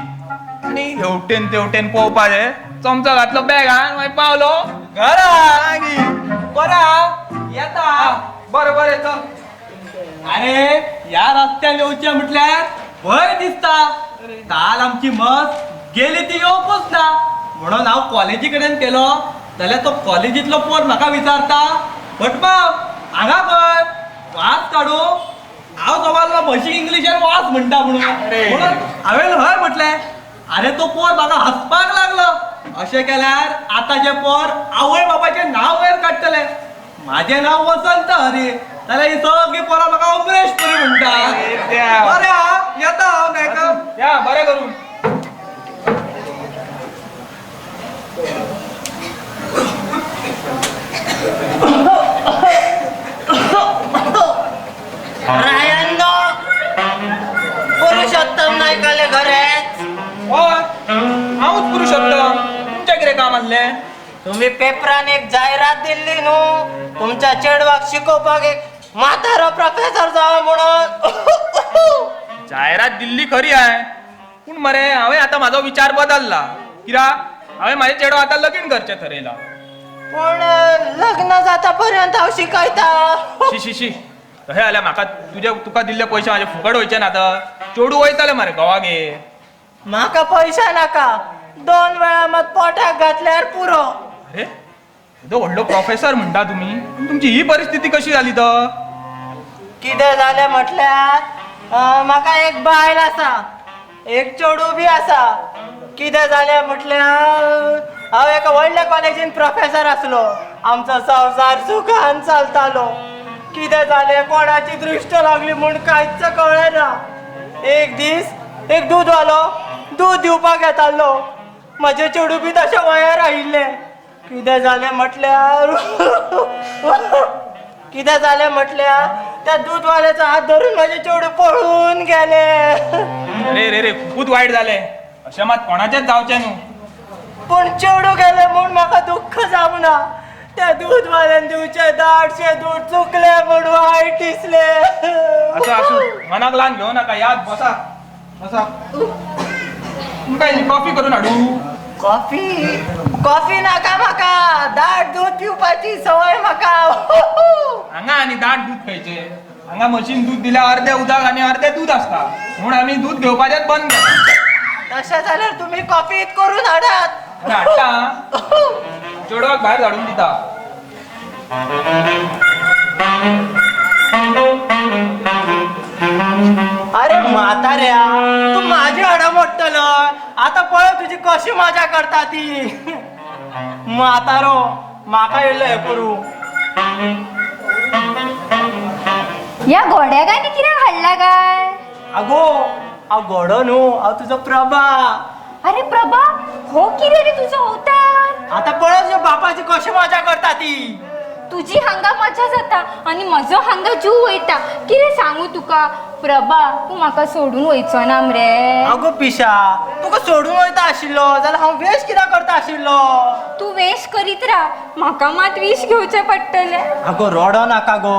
आनी हेवटेन तेवटेन पळोवपाचें. चमचो घातलो बॅगान मागीर पावलो घरा. बरं येता. बरें बरें चल. अरे या रस्त्यान येवचें म्हटल्यार भंय दिसता. काल आमची मस गेली ती येवपूच ना म्हणून हांव कॉलेजी कडेन गेलो जाल्यार तो कॉलेजींतलो पोर म्हाका विचारता भटमा हांगा खंय वास काडू. हांव समजलो म्हशी इंग्लिशान वास म्हणटा म्हणून हांवें हय म्हटलें. अरे तो पोर म्हाका हसपाक लागलो. अशें केल्यार आतांचे पोर आवय बापाचें नांव वयर काडटले. माझे नाव वसंत हरी जाल्यार ही सगळी पोरां म्हाका अमरेश पुरी म्हणटा. बरें हा येता हांव नायका. या बरें करून. रायण्णो पुरुषोत्तम नायकाले घरेच. हय हांवूच पुरुषोत्तम. तुमचें कितें काम आसलें. तुम्ही पेपरान एक जायरात दिल्ली न्हू तुमच्या चेडवाक शिकोवपाक एक म्हातारो प्रोफेसर जावं म्हणून. जायरात दिल्ली खरी आहे पूण मरे हांवें आतां म्हाजो विचार बदलला. कित्याक हांवें म्हाजें चेडो आतां लगीन करचें थरयलां. पूण लग्न जाता पर्यंत हांव शिकयता. शी शी शी तशें जाल्यार म्हाका तुका दिल्ले पयशे म्हाजे फुकट वयचे ना. आतां चेडू वयतलें मरे घोवागेर. म्हाका पयशे नाका 2 वेळा मात पोटाक घातल्यार पुरो. अरे तो व्हडलो प्रोफेसर म्हणटा तुमी तुमची ही परिस्थिती कशी जाली तर. कितें जालें म्हटल्यार म्हाका एक बायल आसा एक चेडू बी आसा. कितें जालें म्हटल्यार हांव एका व्हडल्या कॉलेजीन प्रोफेसर आसलो. आमचो संवसार सुखान चलतालो. कितें जालें कोणाची दृश्ट लागली म्हूण कांयच कळ्ळें ना. एक दीस एक दूदवालो दूद दिवपाक येतालो. म्हजे चेडू बी तशें वयर आयिल्लें. कितें जालें म्हटल्यार त्या दूधवाल्याचो हात धरून म्हजे चेडू पळून गेले. रे रे रे खूपच वायट जालें. अशें मात कोणाचेंच जावचें न्हू. पूण चेडू गेले म्हूण म्हाका दुख्ख जावं ना. त्या दूधवाल्यान दिवचे दाटशे दूध चुकले म्हूण वायट दिसले. असं असू मनाक ल्हान घेवं नाका. याद बसा बसा. तुमकां कॉफी करून हाडू. कॉफी नाका म्हाका. दाट दूध पिवपाची सवय म्हाका. हांगा आनी दाट दूध खंयचे. हांगा मशीन दूध दिल्यार अर्धे उदक आनी अर्धे दूध आसता म्हूण आमी दूध घेवपाचेंच बंद केलें. तशें जाल्यार तुमी कॉफी करून हाडात. हाडटा. चेडो चेडवाक भायर धाडून दिता. अरे म्हाताऱ्या तू माझी हाडा मोडटलो आता पळय तुझी कशी मजा करता ती. म्हातारो माका येयलो हे करू. या घोड्या काय नी कित्याक हाडला काय? अगो हांव घोडो न्हू हांव तुजो प्रभा. अरे प्रभा हो किरे रे तुझो अवतार? आता पळय तुझ्या बापाची कशी मजा करता ती. तुझी हांगा मजा जाता आणि म्हजो हांगा जीव वयता. कितें सांगू तुका प्रभा तू म्हाका सोडून वयचो ना मरे. अगो पिशा तुका सोडून वयता आशिल्लो जाल्यार हांव वेश कित्याक करता आशिल्लो. तू वेश करीत राह म्हाका मात विश घेवचें पडटलें. अगो रडो नाका गो.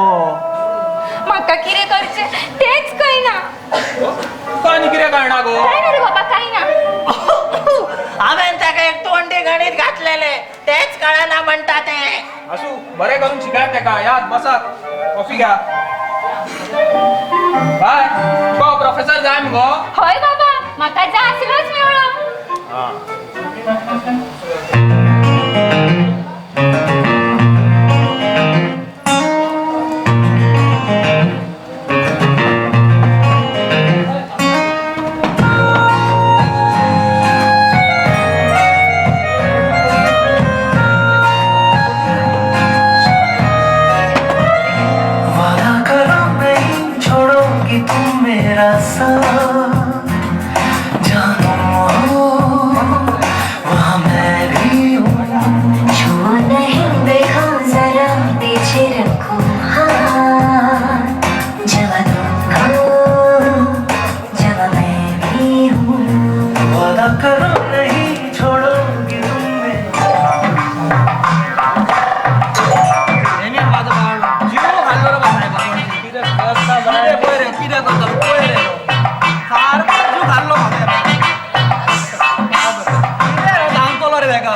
म्हाका कितें करचें तेच कळना. तुका आनी कितें कळना गो? काय ना रे बाबा काय ना. हांवें ताका एक तोंडी गणित घातलेले तेच कळना म्हणटा ते. असू बरें करून शिकाय तेका. याद बसात कॉफी घ्या. बाय तुका प्रोफेसर जाय मुगो? हय बाबा म्हाका जाय आशिल्लोच मेळ्ळो. वादा करो नहीं छोड़ोगी तुम मेरा साथ जानो वहाँ मैं भी हूँ. छुओ नहीं देखो जरा पीछे रखो हाथ जब तुम हो जब मैं भी हूँ. वादा करो नहीं छोड़ोगी तुम मेरा. जीव घाल्लो रे बाबा. कितें पळय रे कितें करता पळय रे. सारको जीव घाल्लो म्हाका. कितें रे सांगतलो रे तेका.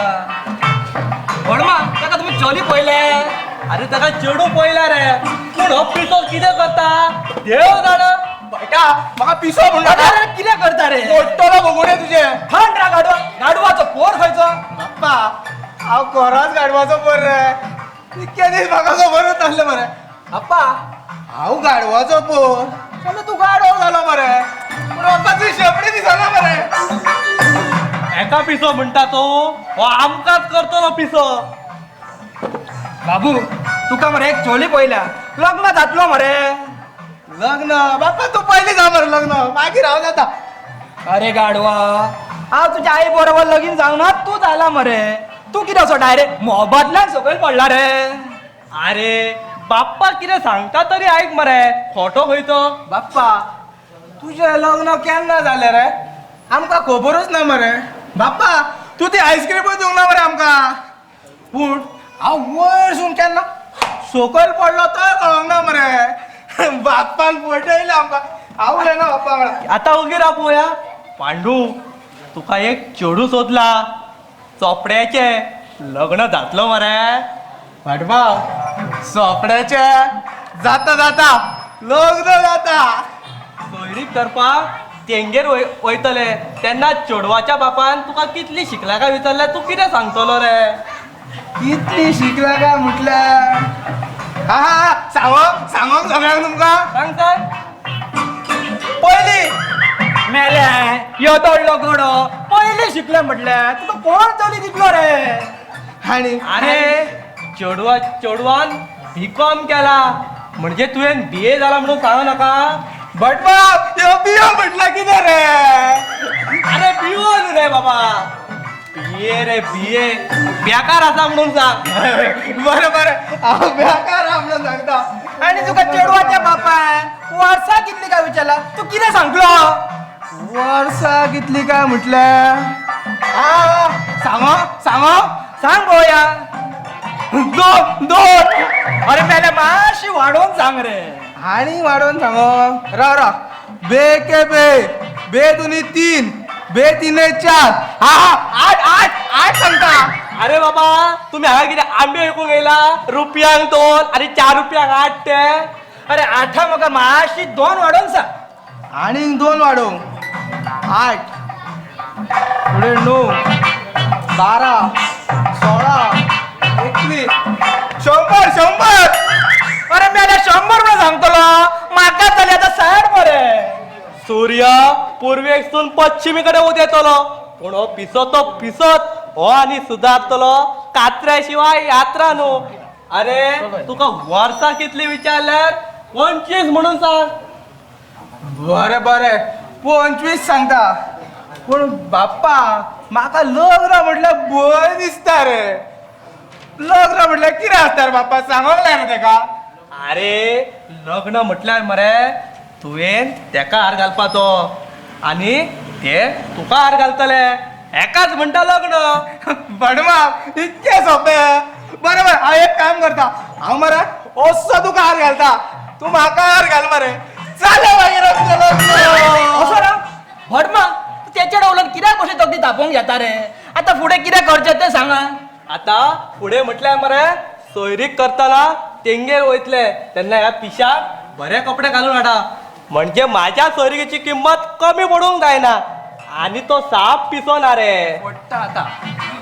म्हणमा तेका तुमी चली पळयले. अरे तेका चेडू पळयला रे. पूण हो पिसो कितें करता देव जाणा. बेटा म्हाका पिसो म्हणटा. अरे कितें करता रे. मोडटलो भोगुणे तुजे. थंड रा गाडवाचो पोर खंयचो. बाप्पा हांव खरोच गाडवाचो पोर रे. इतके दीस म्हाका खबरूच नासलें मरे. बाप्पा हांव गाडवाचो पोर जाल्यार तूं गाडव जालो मरे. पूण बाप्पा तुजी शेपडी दिसना मरे. एका पिसो म्हणटा तो हो आमकांच करतलो पिसो. बाबू तुका मरे एक चोली पयल्या लग्न जातलो मरे. लग्न बाप्पा तूं पयलीं जा मरे लग्न मागीर हांव जाता. अरे गाडवा हांव तुज्या आई बरोबर लगीन जावं ना तू जाला मरे. तू कितें असो डायरेक्ट मोहब्बतल्यान सकयल पडला रे. अरे बाप्पा कितें सांगता तरी आयक मरे. खोटो खंयचो. बाप्पा तुजें लग्न केन्ना जालें रे. आमकां खबरूच ना मरे. बाप्पा तूं ती आयस्क्रीमूच दिवंक ना मरे आमकां. पूण हांव वयरसून केन्ना सकयल पडलो तो कळोंक ना मरे. बाप्पान पटयलें आमकां. हांव उलयना बाप्पा वांगडा. आता वगीर पळोवया. पांडू तुका एक चेडू सोदला. चोपड्याचे लग्न जातलो मरे. भाटभाव सोपड्याचे जाता जाता लग्न जाता. सोयरीक करपाक तेंगेर वयतले तेन्ना चेडवाच्या बापान तुका कितली शिकला काय विचारल्यार तू कितें सांगतलो रे. कितली शिकला काय म्हटल्यार हा हा सांगोक सगळ्यांक तुमकां सांग सांग. पयली मेले यो तोडलो घोडो. पयली शिकले म्हटल्यार तुका कोण चली दितलो रे. आणि अरे चेडवान B.Com केला म्हणजे तुवें BA जाला म्हणून सांगू नका. भटभाव ह्यो बियो म्हटला कितें रे. अरे BO न्हू रे बाबा. BA रे BA बेकार आसा म्हणून सांग. बरें बरें हांव बेकार हा म्हणून सांगता. आणि तुका चेडवाच्या बापान वर्सां कितली काय विचारला तू कितें सांगलो. वर्सां कितली काय म्हटल्यार हा सांगो सांगो सांग गोया. दोन. अरे मेले मातशी वाडोवन सांग रे. आणि वाडोवन सांगो राव बे के बे बे दुनी 3 बे 3 4 हा 8 सांगता. अरे बाबा तुम्ही हांगा कितें आंबे विकूंक येयला. रुपयांक 2 आणि 4 रुपयांक 8 ते. अरे आठा म्हाका मातशी 2 वाडोवन सांग. आणि 2 वाडोव 8 पुढे 9 12 16 सूर्य पूर्वेसून पश्चिमेकडे उदेतलो पूण हो पिसो तो पिसत हो आणि सुदारतलो कात्र्या शिवाय यात्रा न्हू. अरे तुका वर्सां कितली विचारल्यार 25 म्हणून सांग. बरे बरे 25 सांगता पूण बाप्पा म्हाका लग्न म्हटल्यार भंय दिसता रे. लग्न म्हटल्यार कितें आसता रे बाप्पा सांगोंक जाय न्हू तेका. अरे लग्न म्हटल्यार मरे तुवें तेका हार घालपाचो आणि ते तुका हार घालतले एकाच म्हणटा लग्न. बडमा इतके सोपे. बरोबर हांव एक काम करता हांव मरे असो तुका हार घालता तू म्हाका हार घाल मरे. चाले मागीर आमचें लग्न. असो ना भटमा त्याच्या उलट कित्याक कशें तकली तापोवंक घेता रे. आतां फुडें कितें करचें तें सांगा. आता पुढे म्हटल्यार मरे सोयरीक करताना तेंगेर वयतले तेन्ना ह्या पिशाक बरे कपडे घालून हाडा म्हणजे माझ्या सोयरीकेची किंमत कमी पडूंक जायना आणि तो साप पिसोना रे.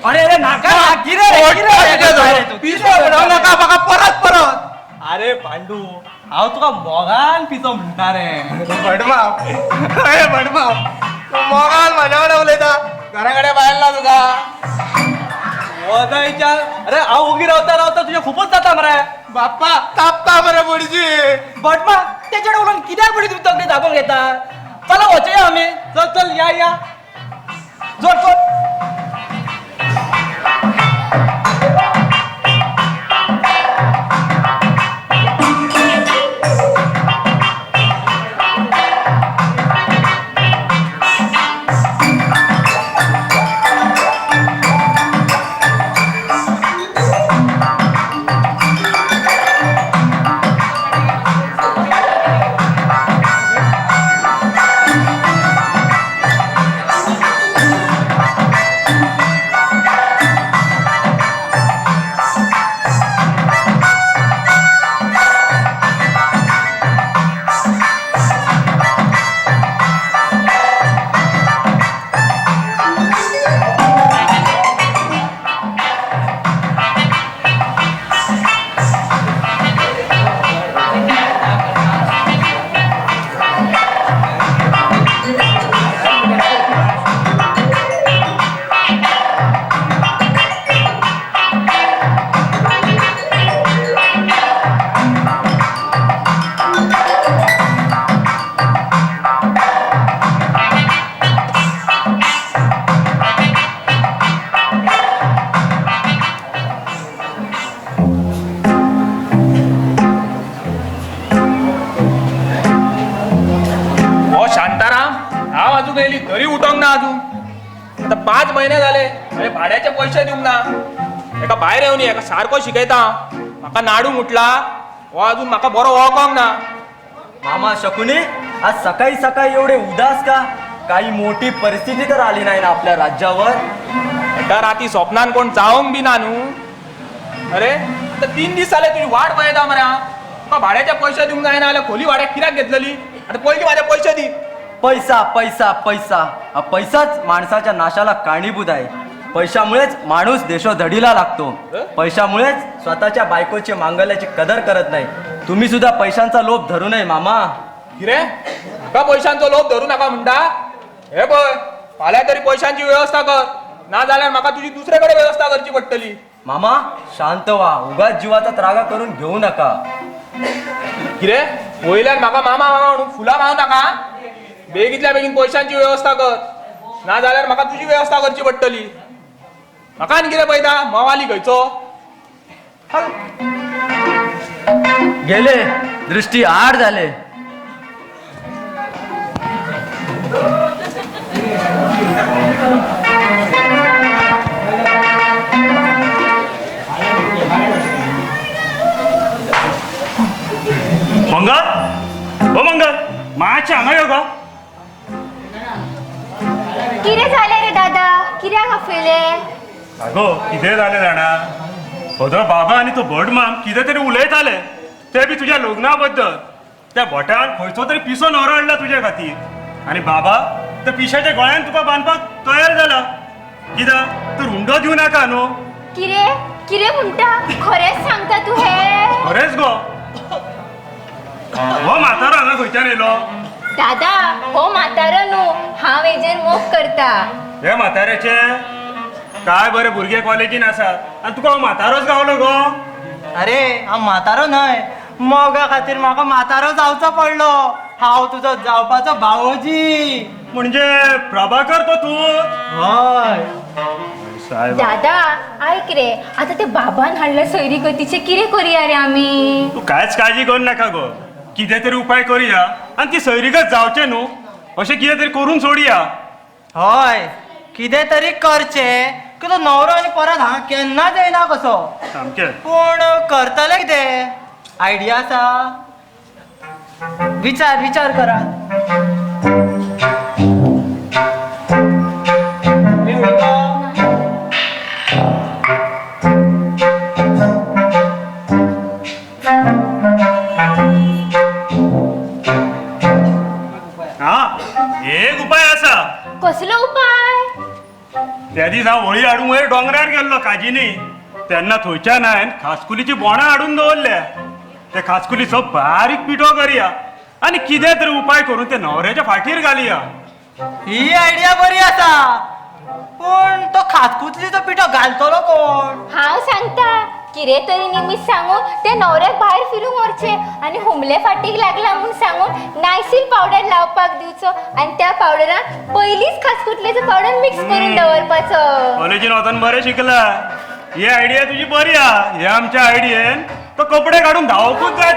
अरे रे नाका कितें नाका म्हाका परत परत. अरे पांडू हांव तुका मोगान पिसो म्हणटा रे. भडमाव अरे भडमाव तू मोगान म्हाज्या वांगडा उलयता घरा कडेन बायल्ला तुका. वजायच्या अरे हांव उगी रावता रावता तुझे खूपच जाता मरे. बाप्पा तापता मरे बुडजी. भटमा त्याच्या उलट कित्याक फुडें तुम्ही तकली तापोवंक घेता. चला वचया आमी. चल चल या जोड जोड. गेली तरी उठोंक ना अजून. आता 5 महिने झाले अरे भाड्याचे पैसे दिवंक ना. एका भायर येवन एका सारको शिकयता म्हाका नाडू मुटला हो अजून म्हाका बरो वळखोंक ना. मामा शकुनी आज सकाळी सकाळी एवढे उदास का. काही मोठी परिस्थिती तर आली नाही ना आपल्या राज्यावर. एका राती स्वप्नान कोण जावंक बी ना न्हू. अरे आता 3 दीस जाले तुझी वाट पळयता मरे. तुका भाड्याचे पैसे दिवंक जायना जाल्यार खोली भाड्याक कित्याक घेतलेली. आता पयलीं माझे पैसे दी. पैसा पैसा पैसा हा पैसाच माणसाच्या नाशाला कारणीभूत आहे. पैशामुळेच माणूस देशोधडीला लागतो. पैशामुळेच स्वतःच्या बायकोची मांगल्याची कदर करत नाही. तुम्ही सुद्धा पैशांचा लोभ धरू नये मामा. किरे म्हाका पैशांचो लोभ धरू नका म्हणटा. हे पळय फाल्यां तरी पैशांची व्यवस्था कर ना जाल्यार म्हाका तुझी दुसरे कडेन व्यवस्था करची पडटली. मामा शांत व्हा. उगाच जीवाचा त्रागा करून घेऊ नका. किरे वयल्यान म्हाका मामा मामा म्हणून फुलां मागू नाका. बेगीतल्या बेगीन पैशांची व्यवस्था कर ना जाल्यार म्हाका तुझी व्यवस्था करची पडटली. म्हाका आनी कितें पळयता मवाली खंयचो. गेले दृष्टी आड झाले. मंगल ओ मंगल मायाची हांगा यो गो. कितें जालें रे दादा कित्याक आपयले. अगो कितें जालें जाणा. खदो बाबा आनी तो भट माम कितें तरी उलयताले ते बी तुज्या लग्ना बद्दल. त्या भटान खंयचो तरी पिसो न्हवरो हाडला तुज्या खातीर. आनी बाबा त्या पिशाच्या गळ्यान तुका बांदपाक तयार जाला. कित्याक तूं रुंडो दिवं नाका न्हू. कितें कितें म्हणटा खरेंच सांगता तूं हे. खरेंच गो. हो म्हातारो हांगा खंयच्यान येयलो. दादा हो म्हातारो न्हू हांव हेजेर मोग करता. हे म्हाताऱ्याचे काय बरे भुरगे कॉलेजीन आसात आणि तुका हो म्हातारोच गावलो गो. अरे हांव म्हातारो न्हय, मोगा खातीर म्हाका म्हातारो जावचो पडलो. हांव तुजो जावपाचो भावोजी. म्हणजे प्रभाकर तो तू. हय. साहेब दादा ऐक रे, आता ते बाबान हाडले सैरी गतीचे कितें करया रे आमी? तू कांयच काळजी करू नाका गो. कितें तरी उपाय करूया आणि ती सैरीकच जावचे न्हू, अशें कितें तरी करून सोडया. हय कितें तरी करचें की तो नवरो आनी परत हांगा केन्नाच येना कसो. सामकें. पूण करतले कितें? आयडिया आसा? विचार करा. हा एक उपाय आसा. कसलो उपाय? त्या दीस हांव होळी हाडूंक वयर डोंगरार गेल्लो काजीनी. तेन्ना थंयच्यान हांवें खासकुलीची बोंडां हाडून दवरल्या. त्या खासकुलीचो बारीक पिठो करया आणि कितें तरी उपाय करून ते न्हवऱ्याच्या फाटीर घालया. ही आयडिया बरी आसा, पूण तो खातकुतलीचो पिठो घालतलो कोण? हांव सांगता कितें तरी निमीत सांगून ते न्हवऱ्याक भायर फिरूंक व्हरचे आनी हुमले फाटीक लागला म्हूण सांगून नायसील पावडर लावपाक दिवचो आनी त्या पावडरान पयलींच खासकुतलेचो पावडर मिक्स करून दवरपाचो. कॉलेजीन वचून बरें शिकला. ही आयडिया तुजी बरी हा. हे आमच्या आयडियेन तो कपडे काढून धांवकूच जाय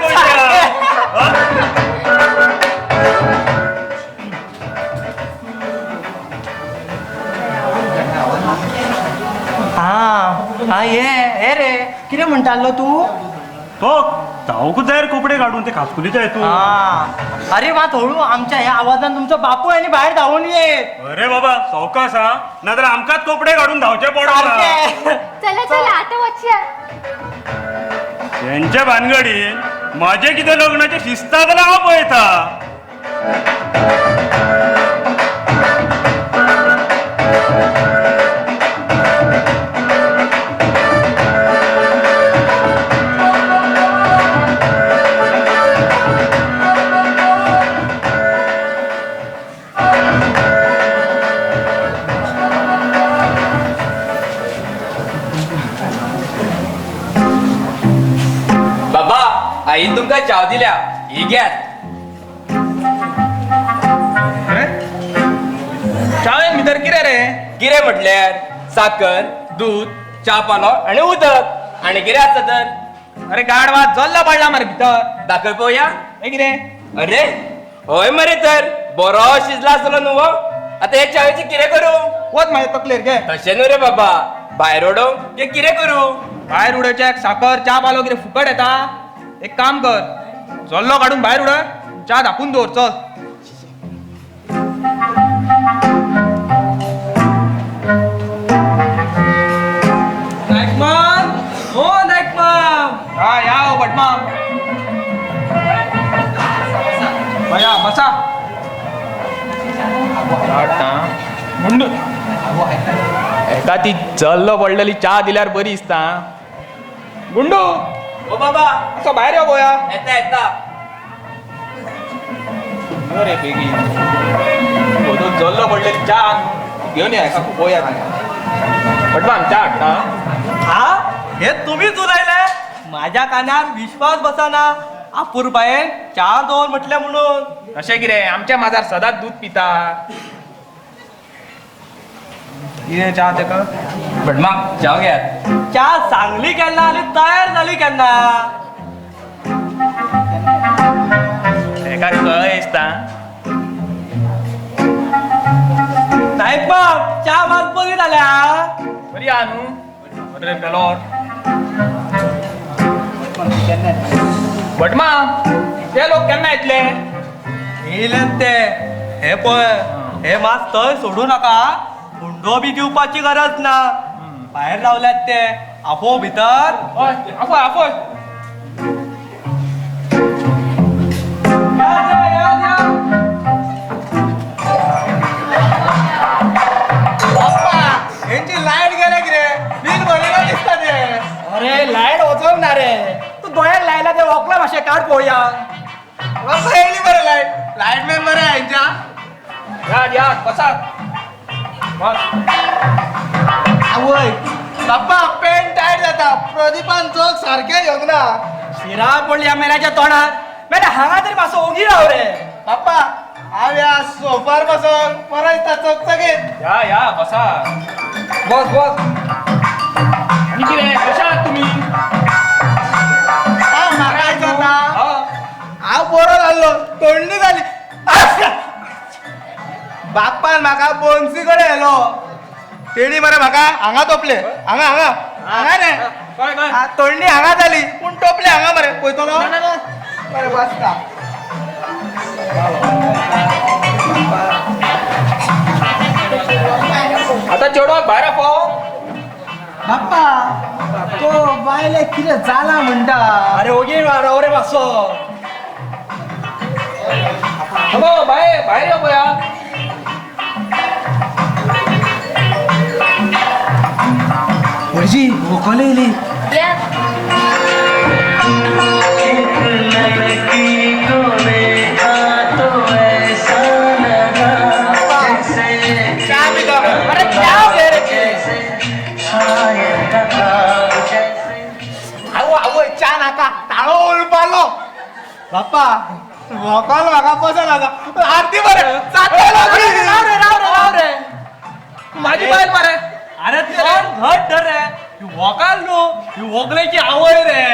हा हे रे कितें म्हणटालो तू? तो धांवकूच जाय कपडे काढून ते खासकुलीच्या हेतून. अरे मात हळू, आमच्या ह्या आवाजान तुमचो बापू आनी भायर धांवून येत. अरे बाबा सावकाश हा, नाजाल्यार आमकांच कपडे काढून धांवचे पडले. चला आता वचया. त्यांच्या भानगडीन माझे कितें लग्नाचे शिस्ता जाल्यार हांव पळयता. बाबा आई तुमका चाव दिल्या ही घ्यात. चावेन भितर कितें रे? किरे म्हटल्यार साखर, दूध, च्या पालो आणि उदक आणि कितें आसता तर. अरे गाडवा जल्ला पडला मरे भितर. दाखय पळोवया. हे कितें? अरे हय मरे तर बरो शिजला आसलो न्हू हो. आता हे चावेची कितें करू? वच म्हाजे तकलेर घे. तशें न्हू रे बाबा, भायर उडोवंक ते कितें करू? भायर उडोवच्याक साखर च्या पालो कितें फुकट येता? एक काम कर, जल्लो काढून भायर उडय, च्या धापून दवर. चल. नायकमान, हो नायकमान. हा या हो भटमा. बया बसा. मुंड एका ती जल्लो पडलेली च्या दिल्यार बरी दिसता. गुंडू ओ बाबा असो भायर यो गोया. येता येता. रे बेगी जल्लो पडलेली च्या घेऊन या गोया. भटमा च्या हाडटा. हा हे तुम्हीच उलयले. माझ्या कानार विश्वास बसना. अपुरबायेन चार दोन म्हटले म्हणून. तशें कितें, आमच्या माझार सदांच दूध पिता. कितें च्या तेका? भटमा चाव घ्यात. च्या सांगली केन्ना आनी तयार जाली केन्ना? तेका कळ दिसता. नायक बाब च्या मात बरी जाल्या. बरी आहा न्हू? अरे पेलोर. भटमा ते लोक केन्ना येतले? येयलेत ते. हे पळय, हे मात थंय सोडू नाका. हुंडो बी दिवपाची गरज ना. भायर रावल्यात ते. आफो भितर. हय आफय आफय. यांची लाईट गेले किरे बिल भरलेला दिसता ते. अरे लाईट वचोंक ना रे. तू दोळ्याक लायला ते वकला मातशें काड पळोवया. बाप्पा येईल बरं लाईट लाईटमॅन बरं आहे यांच्या या बसा बस. आवय बाप्पा पेन टाईट जाता प्रदीपान चोक सारखे येऊन ना शिरा पडली मेल्याच्या तोंडात मेल्या हांगा तरी मासो ओगी राव रे बाप्पा हांव या सोफार बसून परत चकचकीत या बसा बस बस. आणि किती कशा आहात तुम्ही म्हाका जाता हा. हांव बरो जाल्लो तोंडी जाली बाप्पान म्हाका बोन्सी कडेन येलो तेणी मरे म्हाका हांगा तोपले हांगा हांगा हांगा रे काय काय आ, तोंडी हांगा जाली पूण टोपले हांगा मरे पळयतलो बरें बसता आता चेडवाक भायर पो बाप्पा तो बायले कितें जाला म्हणटा अरे ओगी राव रे मासो बाहेर या पया भटजी भोकले येयली या. एक लड़की को देखा तो ऐसा लगा जैसे अरे क्या घे रे जैसे शायर का ख्वाब जैसे आवय आवय चा नाका ताळो उलपालो बाप्पा भोकल म्हाका पसंद आसा आरती बरे राव रे माझी बायल मारे अरे तोंड घट धर रे वकाल न्हू ही वगलेची आवय रे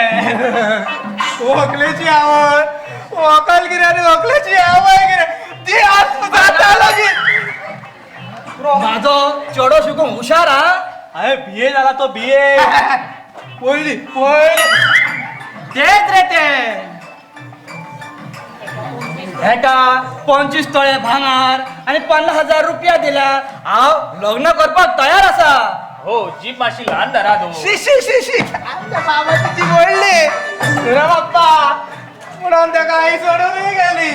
भोकलेची आवय भोकल किरे आनी भोकलेची आवय किरे ती आज जाता लगीन माझो चेडो शिकून हुशार हा अरे बीए झाला तो बीए पयली पयली तेच रे ते हेटा 25 तोळे भांगार आणि 50,000 रुपया दिल्या हांव लग्न करपाक तयार आसा हो जीप मातशी ल्हान धरा तो शी शी शी शी आमच्या बाबाची ती व्हडली रे बाप्पा म्हणून ताका आई सोडून गेली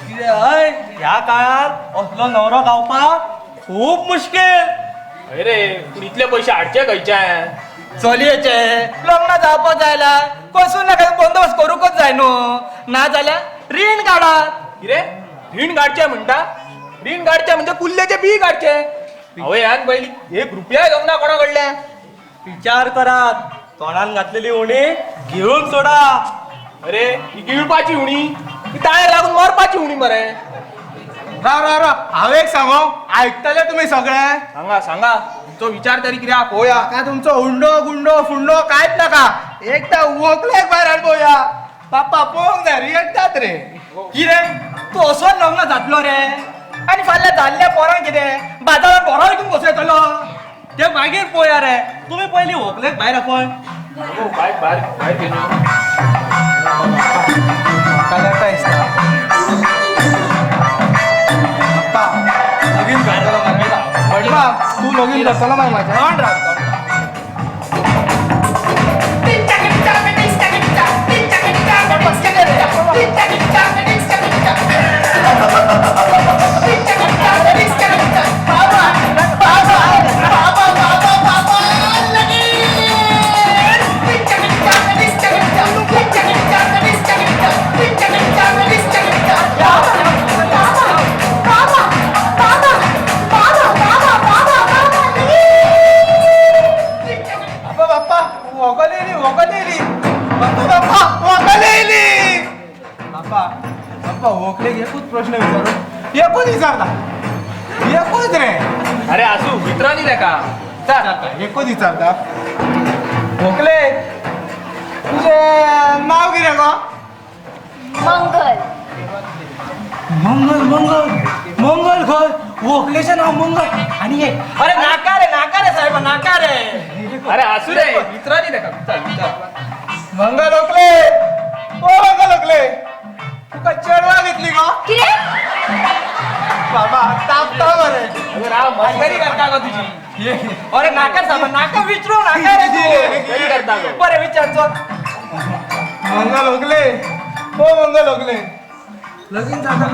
कितें हय ह्या काळात असलो नवरो गावपाक खूप मुश्कील रे पूण इतले पयशे हाडचे खंयचे चलयेचे लग्न जावपाक जायला कसून नाका बंदोबस्त करूकच जाय न्हू ना जाल्यार रीण काडात किरे रीण काडचे म्हणटा रीण काडचे म्हणजे कुल्ल्याचे बी काडचे हांवें ह्यान पयली 1 रुपया घेवंक ना कोणा कडल्यान विचार करात तोंडान घातलेली उणी घेऊन सोडा अरे ही गिळपाची उणी ही ताळ्याक लागून मरपाची उणी मरे राव राव राव हांव एक सांगो आयकतले तुमी सगळे सांगा तुमचो विचार तरी कित्याक पळोवया म्हाका तुमचो हुंडो गुंडो फुंडो कांयच नाका एकदा व्हंकलेक भायर हाड पळोवया बाप्पा पळोवंक जाय रियेटात रे कितें तू असो लग्न जातलो रे आणि फाल्यां जाल्ल्या पोरांक कितें बाजारात बोरां विकून बसयतलो ते मागीर पळोवया रे तुम्ही पयलीं व्हंकलेक भायर आपण बाय बाय गेलो म्हाका येता दिसता बाप्पा लगीन करतलो बाप्पा तू लगीन करतलो मागीर म्हाज्या एकूच प्रश्न विचारू एकूच विचारता एकूच रे अरे आसू मित्रांनी तेका एकूच विचारता भोकले तुझे नाव कितें गो मंगल मंगल मंगल मंगल खंय व्हंकलेचें नाव मंगल आणि एक अरे नाका रे साहेब नाका रे अरे आसू रे मित्रांनी तेका विचार मंगल ओकले ओ मंगल ओकले तुका चेडवा घेतली गो कितें बाबा तापता बरे अरे राव मस्करी करता गो तुझी अरे नाका साहेब नाका विचारू नाका रे मस्करी करता तू गो बरे विचारचो मंगल ओकले ओ मंगल ओकले लगीन जाता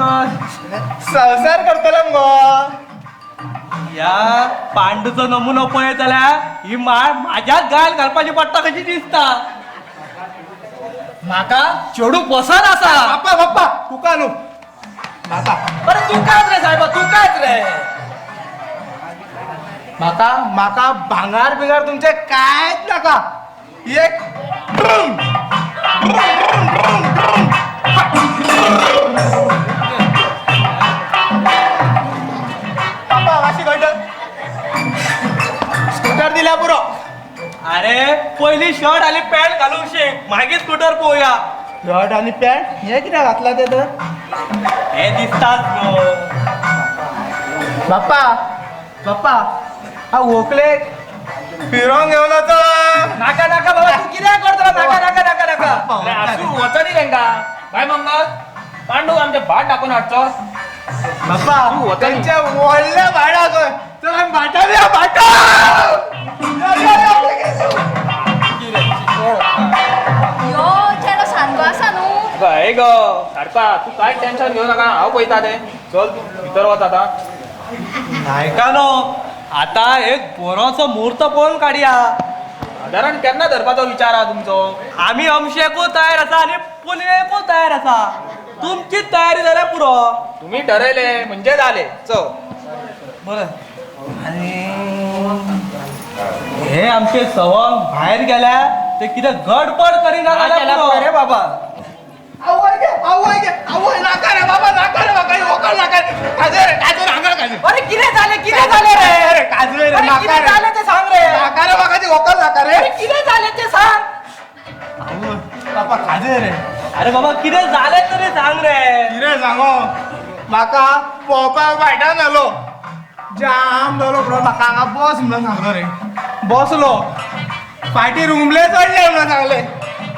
संसार करतलो मगो या पांडूचो नमुनो पळयत जाल्यार ही माळ माझ्याच गाल घालपाची पडटा कशी दिसता माका चेडू पसंत असा. बाप्पा बाप्पा तुका न्हू माका. अरे तू कायच रे साहेबा, तू कायच रे. माका माका भांगार बिंगार तुमचे कायच नाका. एक स्कूटर दिल्या पुरो. अरे पहिली शर्ट आणि पॅन्ट घालून शिक, मागीर स्कूटर पोवया. शर्ट आणि पॅन्ट हे कित्याक घातला ते तर हे दिसतात बाप्पा. बाप्पा हा व्हंकले फिरोंक घेवन वचो. नाका नाका बाबा, तू कित्याक करतलो. नाका नाका नाका नाका. असू वचनी तेंका. काय मंगल पांडू आमचे भाट टाकून हाडचो. बाप्पा त्यांचे व्हडले भाडा खंय. चल भाटा द्या भाटा. यो चेडो सारको आसा न्हू. हे ग सारका तू काय टेन्शन घेऊ नका, हांव पळयता ते. चल तू भितर वच आता. ऐका नो, आता एक बरोचो मुहूर्त पळोवन काडया. साधारण केन्ना धरपाचो विचार हा तुमचो? आम्ही अमशेकूय तयार आसा आणि पुलवेकूय तयार आसा. तुमची तयारी जाल्यार पुरो. तुम्ही ठरयले म्हणजे जाले. चल बरं. आणि हे आमचे सवंग भायर गेल्या ते कितें गडबड करिना जाल्यार पुरो रे बाबा. अरे कितें जालें कितें जालें रे. काजवे रे कितें जालें ते सांग रे. नाका रे म्हाका ती वकल नाका रे. अरे कितें जालें ते सांग. बाबा काजवे रे. अरे बाबा कितें जालें तरी सांग रे. कितें सांगो म्हाका पोवपाक भायटान आलो. जाम जालो पुरो. म्हाका हांगा बस म्हणून सांगलो रे. बसलो. फाटीर उमले चडले म्हणून सांगले.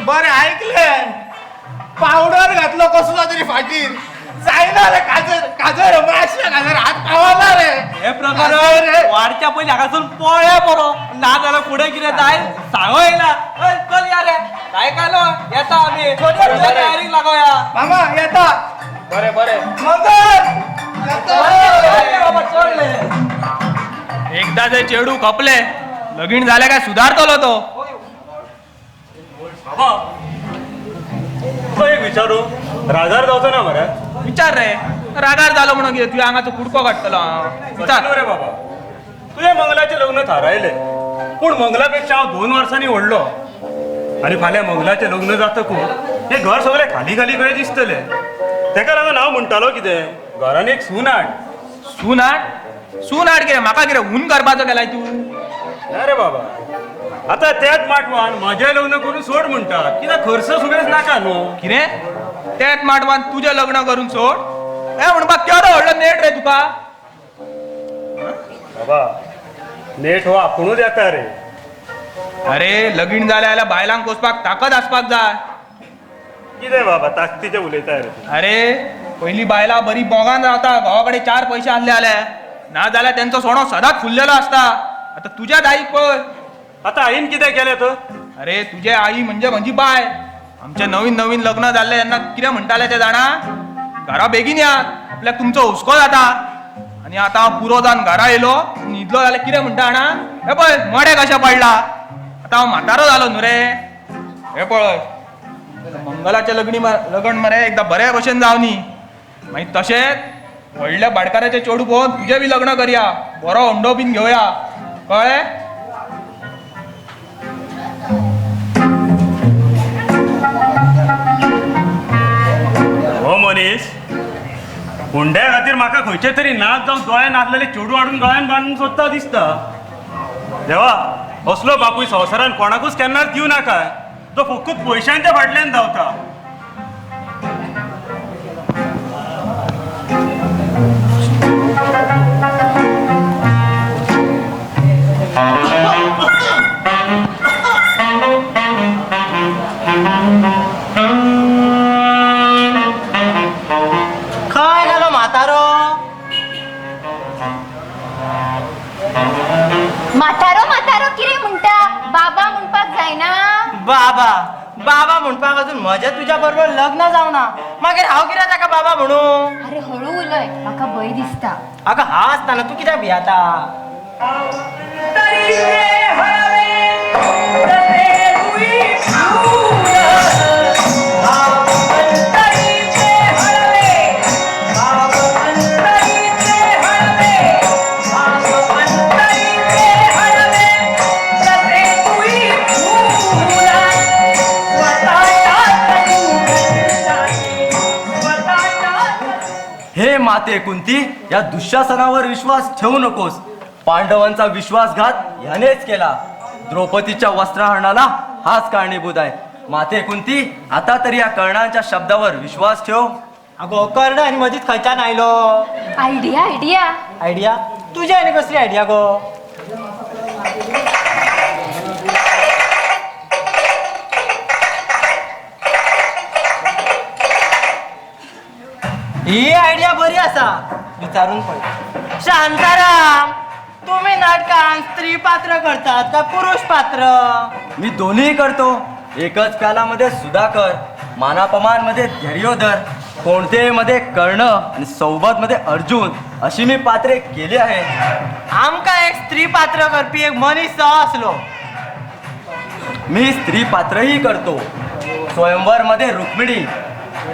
बरें ऐकलें. पावडर घातलो कसलो तरी फाटीर. जायना रे काजर काजर मातशें काजर हात पावला रे. हे प्रकार वाडच्या पयलीं हांगासून पळया बरो. ना जाल्यार फुडें कितें जाय सांगो येयला. चल या रे. काय कालो येता आमी. तयारीक लागोया. मामा येता. बरें बरें. बाबा चल रे. एकदा जे चेडू खपले लगीन झाले काय सुधारतलो तो. एक विचारू, रागार जावचो ना मरे. विचार रे. रागार जालो म्हणून कितें तुवें हांगाचो कुडको काडटलो हांव. विचार रे बाबा, तुझ्या मंगलाचे लग्न थारायले, पूण मंगलापेक्षा हांव 2 वर्सांनी व्हडलो. आणि फाल्यां मंगलाचें लग्न जातकूच हे घर सगळें खाली खाली कशें दिसतलें. तेका लागून हांव म्हणटालो कितें, घरान एक सून हाड. सून हाड? सून हाड कितें? म्हाका कितें हून करपाचो केलाय तूं? ना रे बाबा, आता त्याच माटवान म्हजें लग्न करून सोड म्हणटा. कित्याक खर्च सुबेज नाका न्हू. कितें? तेच माटवान तुजें लग्न करून सोड? हे म्हणपाक केवढो व्हडलो नेट रे तुका. बाबा नेट हो आपुणूच येता रे. अरे लगीन जाले जाल्यार बायलांक पोसपाक ताकद आसपाक जाय. कितें बाबा ताकतीचें उलयता रे तूं. अरे पहिली बायलां बरी बोगान रावता, घोवा कडेन 4 पयशे आसले जाल्यार. ना जाल्यार तेंचो सोणो सदांच फुल्लेलो आसता. आता तुज्या दाईक पळय. आता आईन कितें केलें तर? अरे तुझे आई म्हणजे म्हजी बाय. आमचे नवीन नवीन लग्न जाल्ले तेन्ना कितें म्हणटाले ते जाणा, घरा बेगीन या, आपल्याक तुमचो हुस्को जाता. आनी आतां हांव पुरो जावन घरा येयलो, न्हिदलो जाल्यार कितें म्हणटा जाणा, हे पळय मडे कशें पडला. आतां हांव म्हातारो जालो न्हू रे. हे पळय मंगलाचें लग्न मरे एकदां बरे भशेन जावनी. मागीर तशेंच व्हडल्या भाटकाराचें चेडू पळोवन तुजें बी लग्न करया. बरो हुंडो बीन घेवया. कळ्ळें? हो मनीस, हुंड्या खातीर म्हाका खंयचे तरी नाच जावन दोळ्यान नाचलेले चेडू हाडून गळ्यान बांदून सोदता दिसता. देवा, असलो बापूय संवसारान कोणाकूच केन्नाच दिवं नाका, तो फकत पयशांच्या फाटल्यान धांवता. खंय गेलो म्हातारो? म्हातारो म्हातारो कितें म्हणटा? बाबा म्हणपाक जायना? बाबा बाबा म्हणपाक अजून म्हजें तुज्या बरोबर लग्न जावना. मागीर हांव कित्याक ताका बाबा म्हणू? अरे हळू उलय, म्हाका भंय दिसता. आगो हांव आसतना तूं कित्याक भियाता? माते कुंती, या दुःशासनावर विश्वास ठेवू नकोस. पांडवांचा विश्वासघात ह्यानेच केला. द्रौपदीच्या वस्त्रहरणाला हाच कारणीभूत आहे. माते कुंती, आता तरी या कर्णांच्या शब्दावर विश्वास ठेव. अगो कर्ण आणि मधीच खंयच्यान आयलो. आयडिया आयडिया आयडिया तुझी आणि कसली आयडिया गो. ही आयडिया बरी असा. विचारून पळय. शांताराम, तुम्ही नाटकात स्त्री पात्र करतात का पुरुष पात्र. मी दोन्ही करतो. एकच प्यालामध्ये सुधाकर, मानापमान मध्ये धैर्योधर, कोणते मध्ये कर्ण आणि सौबत मध्ये अर्जुन अशी मी पात्रे केली आहे. आमका एक स्त्री पात्र करपी एक मनीस जावं असलो. मी स्त्री पात्रही करतो. स्वयंवर मध्ये रुक्मिणी,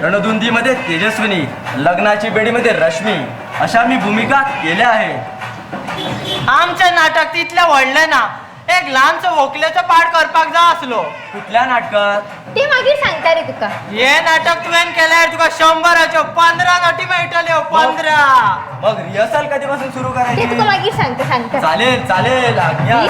रणधुंदी मध्ये तेजस्विनी, लग्नाची बेडीमध्ये रश्मी अशा मी भूमिका केल्या आहे. आमच्या नाटक तितल्या व्हडले ना. एक लहानसं वोकल्याचं पाठ करपाक जाय असलो. कुठल्या नाटकात. ते मागीर सांगता रे तुका. हे नाटक तुवें केल्यार तुका 100च्यो 15 नटी मेळटल्यो. 15. मग रिहर्सल कधीपासून सुरू ते तुका करायची. मागीर सांगता चालेल चालेल, आज्ञा.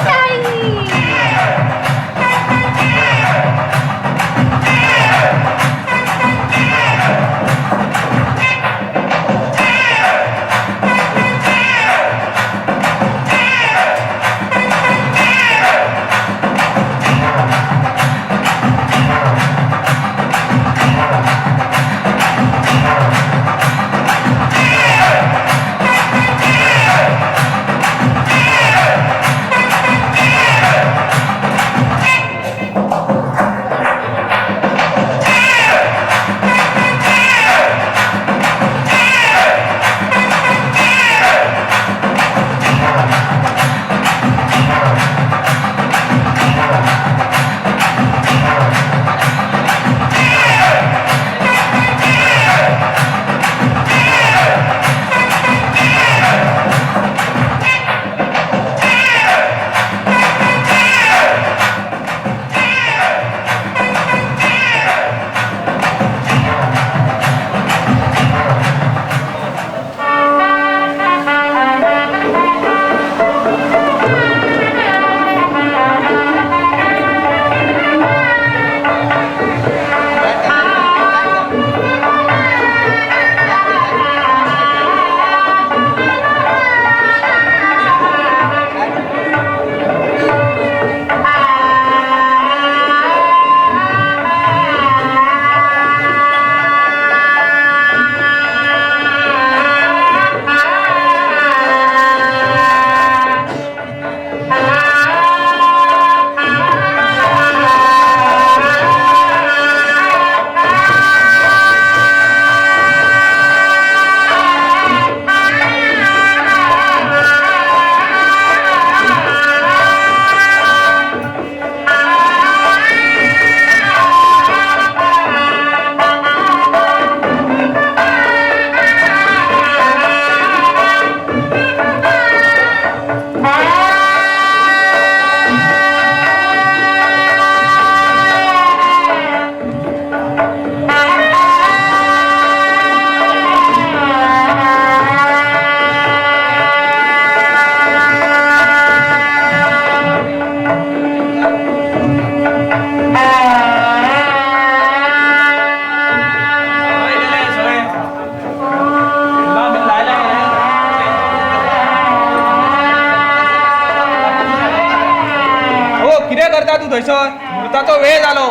तू थंयसर. मृताचो वेळ जालो.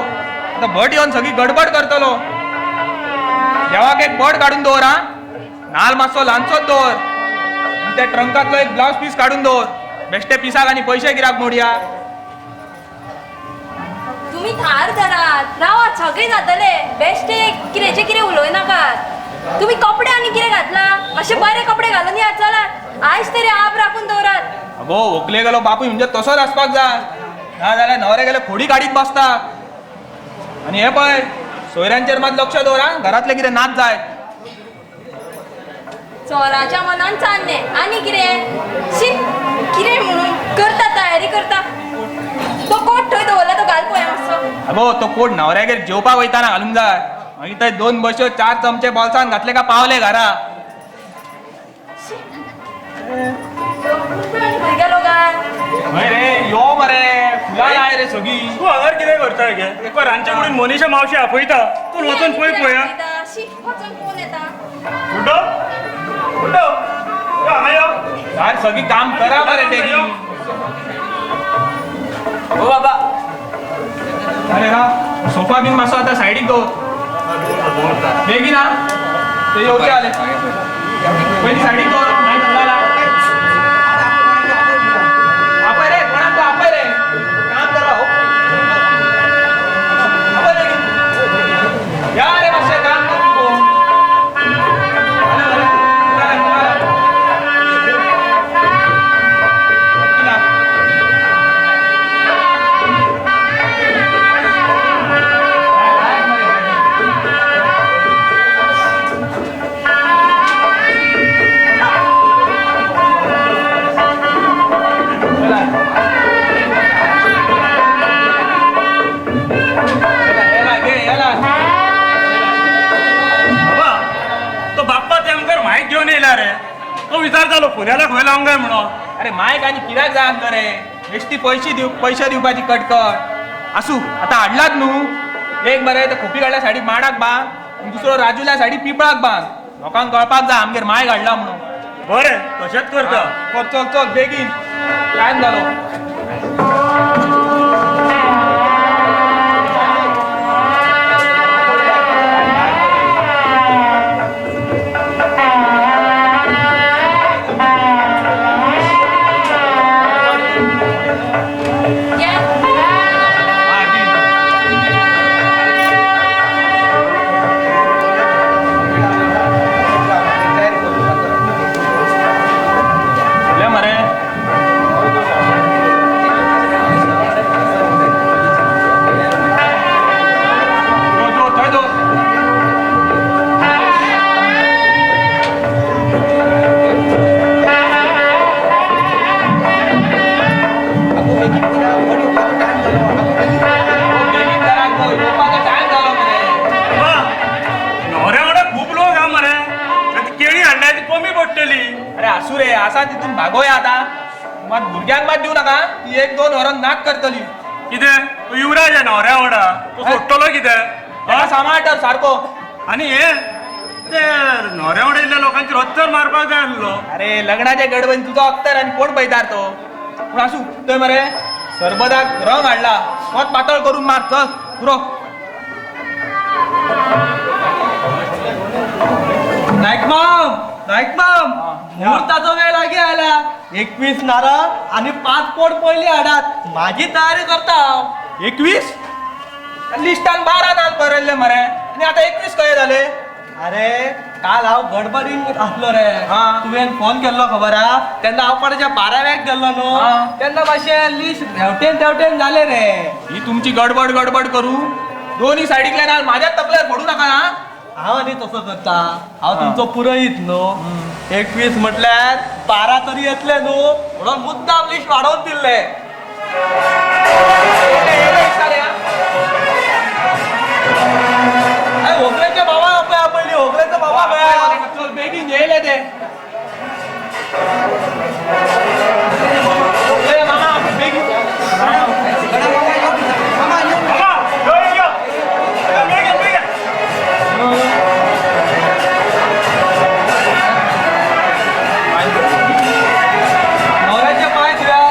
आता भट येवन सगळी गडबड करतलो. देवाक एक बट काढून दवर. हा नाल मातसो ल्हानसोच दवर. आणि त्या ट्रंकातलो एक ब्लाउज पीस काढून दवर. बेश्टे पिसाक आणि पैसे गिराक मोडया. तुम्ही थार धरात रावात सगळे जातले. बेश्टे किरेचे किरे उलोय नाकात. तुम्ही कपडे आणि किरे घातला. असे बरे कपडे घालून या चलात. आयज तरी आप राखून दवरात. अगो व्हंकले गेलो बापूय म्हणजे तसोच आसपाक जाय. ना जाल्यार न्हवरे गेले खोडी काडीत बसता. आणि हे पळय सोयऱ्यांचेर मात लक्ष दवरा. घरातले कितें नाच जाय. चोराच्या मनान चालले आणि किरे म्हणून करता तयारी करता. तो कोट थंय दवरला तो घाल पळय मातसो. अगो तो कोट न्हवऱ्यागेर जेवपाक वयताना घालूंक जाय. मागीर थंय 2 बश्यो 4 चमचे बॉल्सान घातले का पावले घरा. गेलो काय हय रे यो मरे फुलां लाय रे सगळी तू हांगार कितें करता गे एक रांदचे कुडीन मनीषा मावशी आपयता तू वचून पळय पळया शी वचून कोण येता उठो उठो हांगा यो यार सगळी काम करा मरे बेगीन हो बाबा अरे रा सोफा बीन मासो आता सायडीक दवर बेगीन हा ते येवचे आले पयली सायडीक दवर नाही फुलां लाय आपय रे कोणाक तो आपय रे काम करा हो आपय बेगीन या रे मातशें काम कर तू बाबा तो बाप्पा ते आमकां मायक घेवन येयला रे तो विचारतालो फुल्याला खंय लावंक जाय म्हणून अरे मायक आनी कित्याक जाय आमकां रे बेश्टी पयशे दिवपाची कटकट आसूं आतां हाडलात न्हू एक बरें ते खोपी काडल्या सायडीक माडाक बांद आनी दुसरो राजूल्या सायडीक पिपळाक बांद लोकांक कळपाक जाय आमगेर मायक हाडला म्हणून बरें तशेंच करता चल चल बेगीन टायम जालो मरे अरे आसू रे आसा तितून भागोया आता मात भुरग्यांक मात दिवं नाका ती एक दोन वरां नाक करतली कितें तो युवराज आहे न्हवऱ्या वांगडा तो सोडटलो कितें ताका सांबाळटा सारको आनी हे ते न्हवऱ्या वांगडा येयल्ल्या लोकांची रत्तर मारपाक जाय आसलो अरे लग्नाच्या गडबडीन तुजो अख्तर आनी कोण पळयतार तो पूण आसूं थंय मरे सरबताक रंग हाडला वत पातळ करून मार चल पुरो नायक माम मुहूर्ताचो वेळ लागी आला 21 नारळ आणि 5 पोड पयली हाडात माझी तयारी करता 21 लिस्टान 12 नाल बरयल्ले मरे आनी आतां 21 कशे जाले अरे काल हांव गडबडीन आसलो रे तुवें फोन केल्लो खबर हा तेन्ना हांव कोणाच्या 12व्याक गेल्लो न्हू तेन्ना मातशें लिस्ट हेवटेन जाले रे ही तुमची गडबड करू दोन्ही सायडीकले नाल म्हाज्याच तपल्यार फोडू नाका ना हांव आनी तसो करता हांव तुमचो पुरोहीत न्हू 21 म्हटल्यार 12 तरी येतले न्हू म्हणून मुद्दाम लिस्ट वाडोवन दिल्ले होगलेचे बाबा आपल्या पयली होगलेचे बाबा चल बेगीन येयले ते मामा बेगीन नवऱ्याचे पाय दिव्या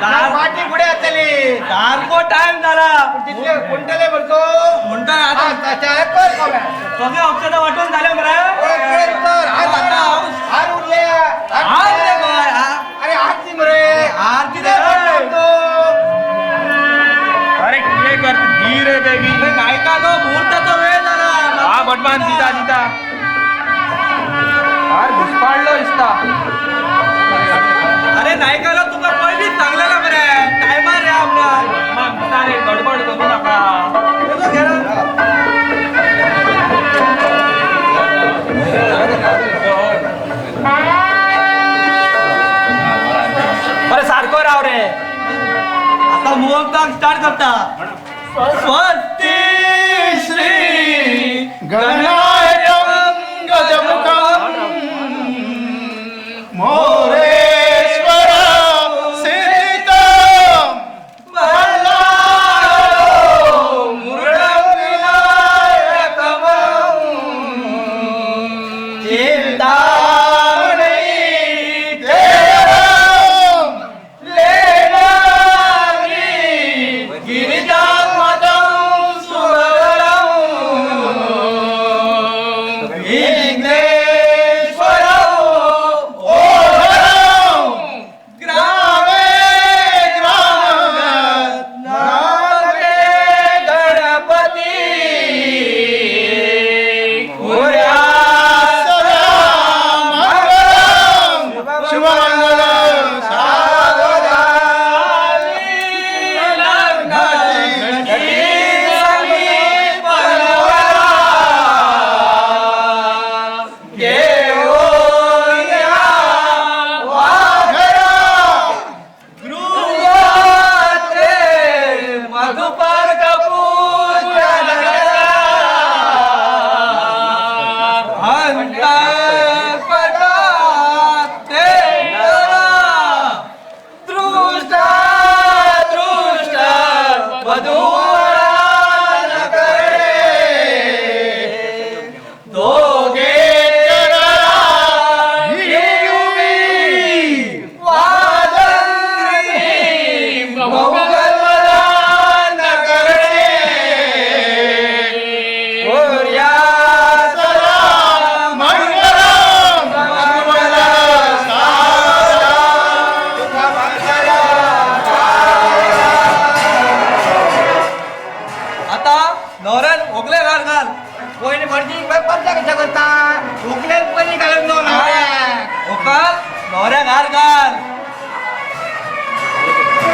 पाठी पुढे असली सारखो टाइम झाला तिथले कोणत्याले भरतो म्हणतो आता सगळे औषधं वाटून झाले बरं हार उरले हार रे काय, हार? अरे आरती मरे आरती दे. अरे किती करते धीर आहे बेबी नाही का नो मुहूर्ताचा वेळ झाला हा बटमान दिता दिता अरे घुसपाडलो इस्ता अरे नाही का नो तुला पहिलीच सांगलेला बरं टायमार रे आमना मग रे गडबड करू नका येतो घे ना. अरे सारखं राव रे आता मुहूर्त स्टार्ट करता स्वस्ती श्री गणायकं गजमुखं मोरेश्वर सिद्धितं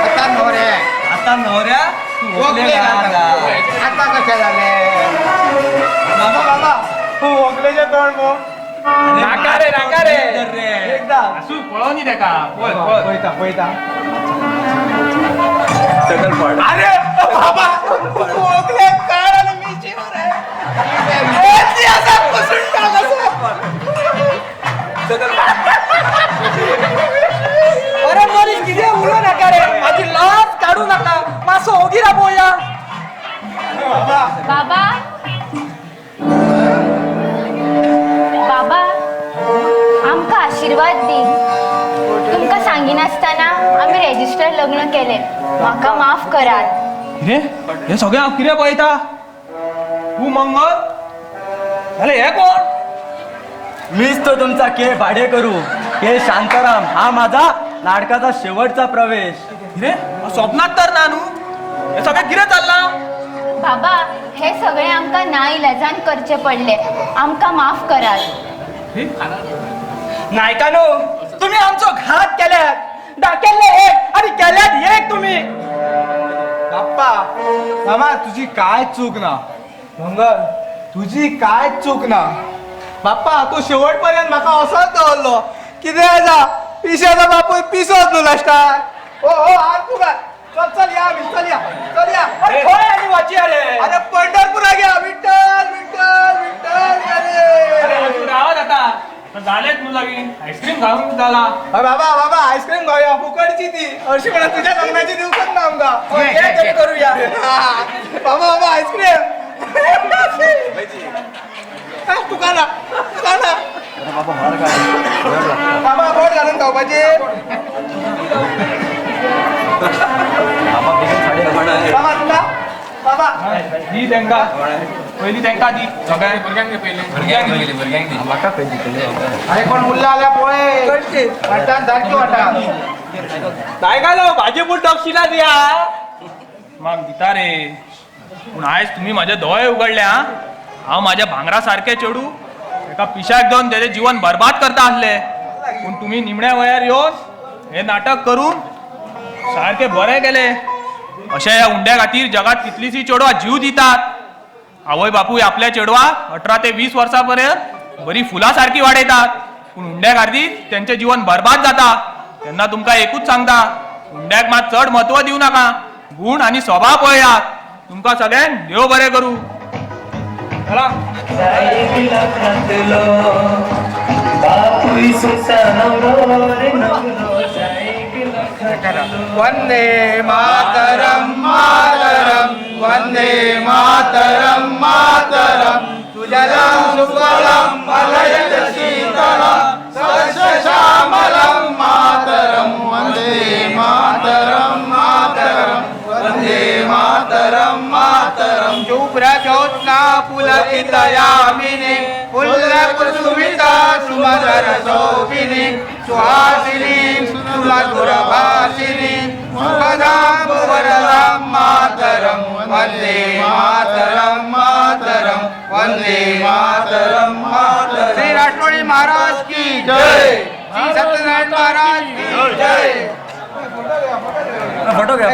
आता नवऱ्या तू ओकले घाल. आता कशा झाले बाबा बाबा तू ओकलेचे तोंड मग नाका रे नाका रे एकदा असू पळवणी दे का पळ पळ पैता पैता अरे बाबा ओकले काय आणि मी जीवन आहे ती असा पसंत टाक अरे मनीस किती उडू नका रे माझी लाज काढू नका मासो ओगिरा बोया बाबा बाबा आमका आशीर्वाद दी तुमका सांगिनासतना आम्ही रेजिस्टर लग्न केले म्हाका माफ करात रे हे सगळे हांव कितें पळयता तू मंगल जाले हे कोण मीच तो तुमचा के भाडे करू के शांताराम हा माझा नाटकाचा शेवटचा प्रवेश रे स्वप्नात तर ना न्हू हे सगळें कितें चालला बाबा हे सगळे आमका नाइलाजान करचे पडले आमका माफ करात नायकानो तुम्ही आमचो घात केल्यात दाखवले एक आणि केल्यात एक तुम्ही बाप्पा मामा तुझी काय चूक ना मंगल तुझी काय चूक ना बाप्पा तू शेवटपर्यंत म्हाका असोच दवरलो कितें आसा पिशाचा बापूय पिसोच न्हू लास्टाक ओ ओ हात तुका चल चल या चल या चल या अरे खंय आनी वाची अरे अरे पंढरपुराक या विठ्ठल विठ्ठल विठ्ठल अरे रावत आता झालेच न्हू लागीं आईस्क्रीम खाऊन जाला बाबा बाबा आईस्क्रीम खाऊया फुकटची ती हरशी म्हणा तुझ्या लग्नाची दिवसात ना आमका हे करूया बाबा बाबा आईस्क्रीम तुका ना बाबा बोट घालून खावपाची दी त्यांका पहिली त्यांका दी सगळ्या अरे कोण मुल्ला आल्या पोळे वाटाण सारखी वाटाण काय काय भाजी पूल टॉपशीला द्या मग दिता रे पण आयज तुम्ही माझे दोळे उघडले हा माझ्या भांगरासारखे चेडू एका पिशाक घेऊन त्याचे जीवन बर्बाद करता असले पण तुम्ही निमण्या वयार येऊन हे नाटक करून सारखे बरे गेले अशा या उंड्या खातीर जगात कितलीशी चेडवा जीव दितात आवय बापूय आपल्या चेडवा 18 ते 20 वर्षापर्यंत बरी फुलासारखी वाडयतात पण उंड्या खातीर त्यांचे जीवन बर्बाद जाता त्यांना तुमका एकूच सांगता उंड्याक मात चढ महत्व दिवू नका गुण आणि स्वभाव पळयात तुमका सगळ्यांक देव बरे करू चला वंदे मातरम मातरम वंदे मातरम मातरम सुजलम सुफलम मलयज शीतलम सस्यश्यामलम मातरम वंदे मातरम मातरम वंदे मातरम मातरम शुभ्रज्योत्स्ना पुलकितयामिनी पुल्लकुसुमिता सुमधुर शोभिनी सुहासिनी सुमधुरभाषिनी मुखदाम्बुवरदां मातरं वन्दे मातरं मातरं वन्दे मातरं मातरं श्री राष्ट्रपति महाराज की जय श्री सत्यनारायण महाराज की जय फोटो घ्या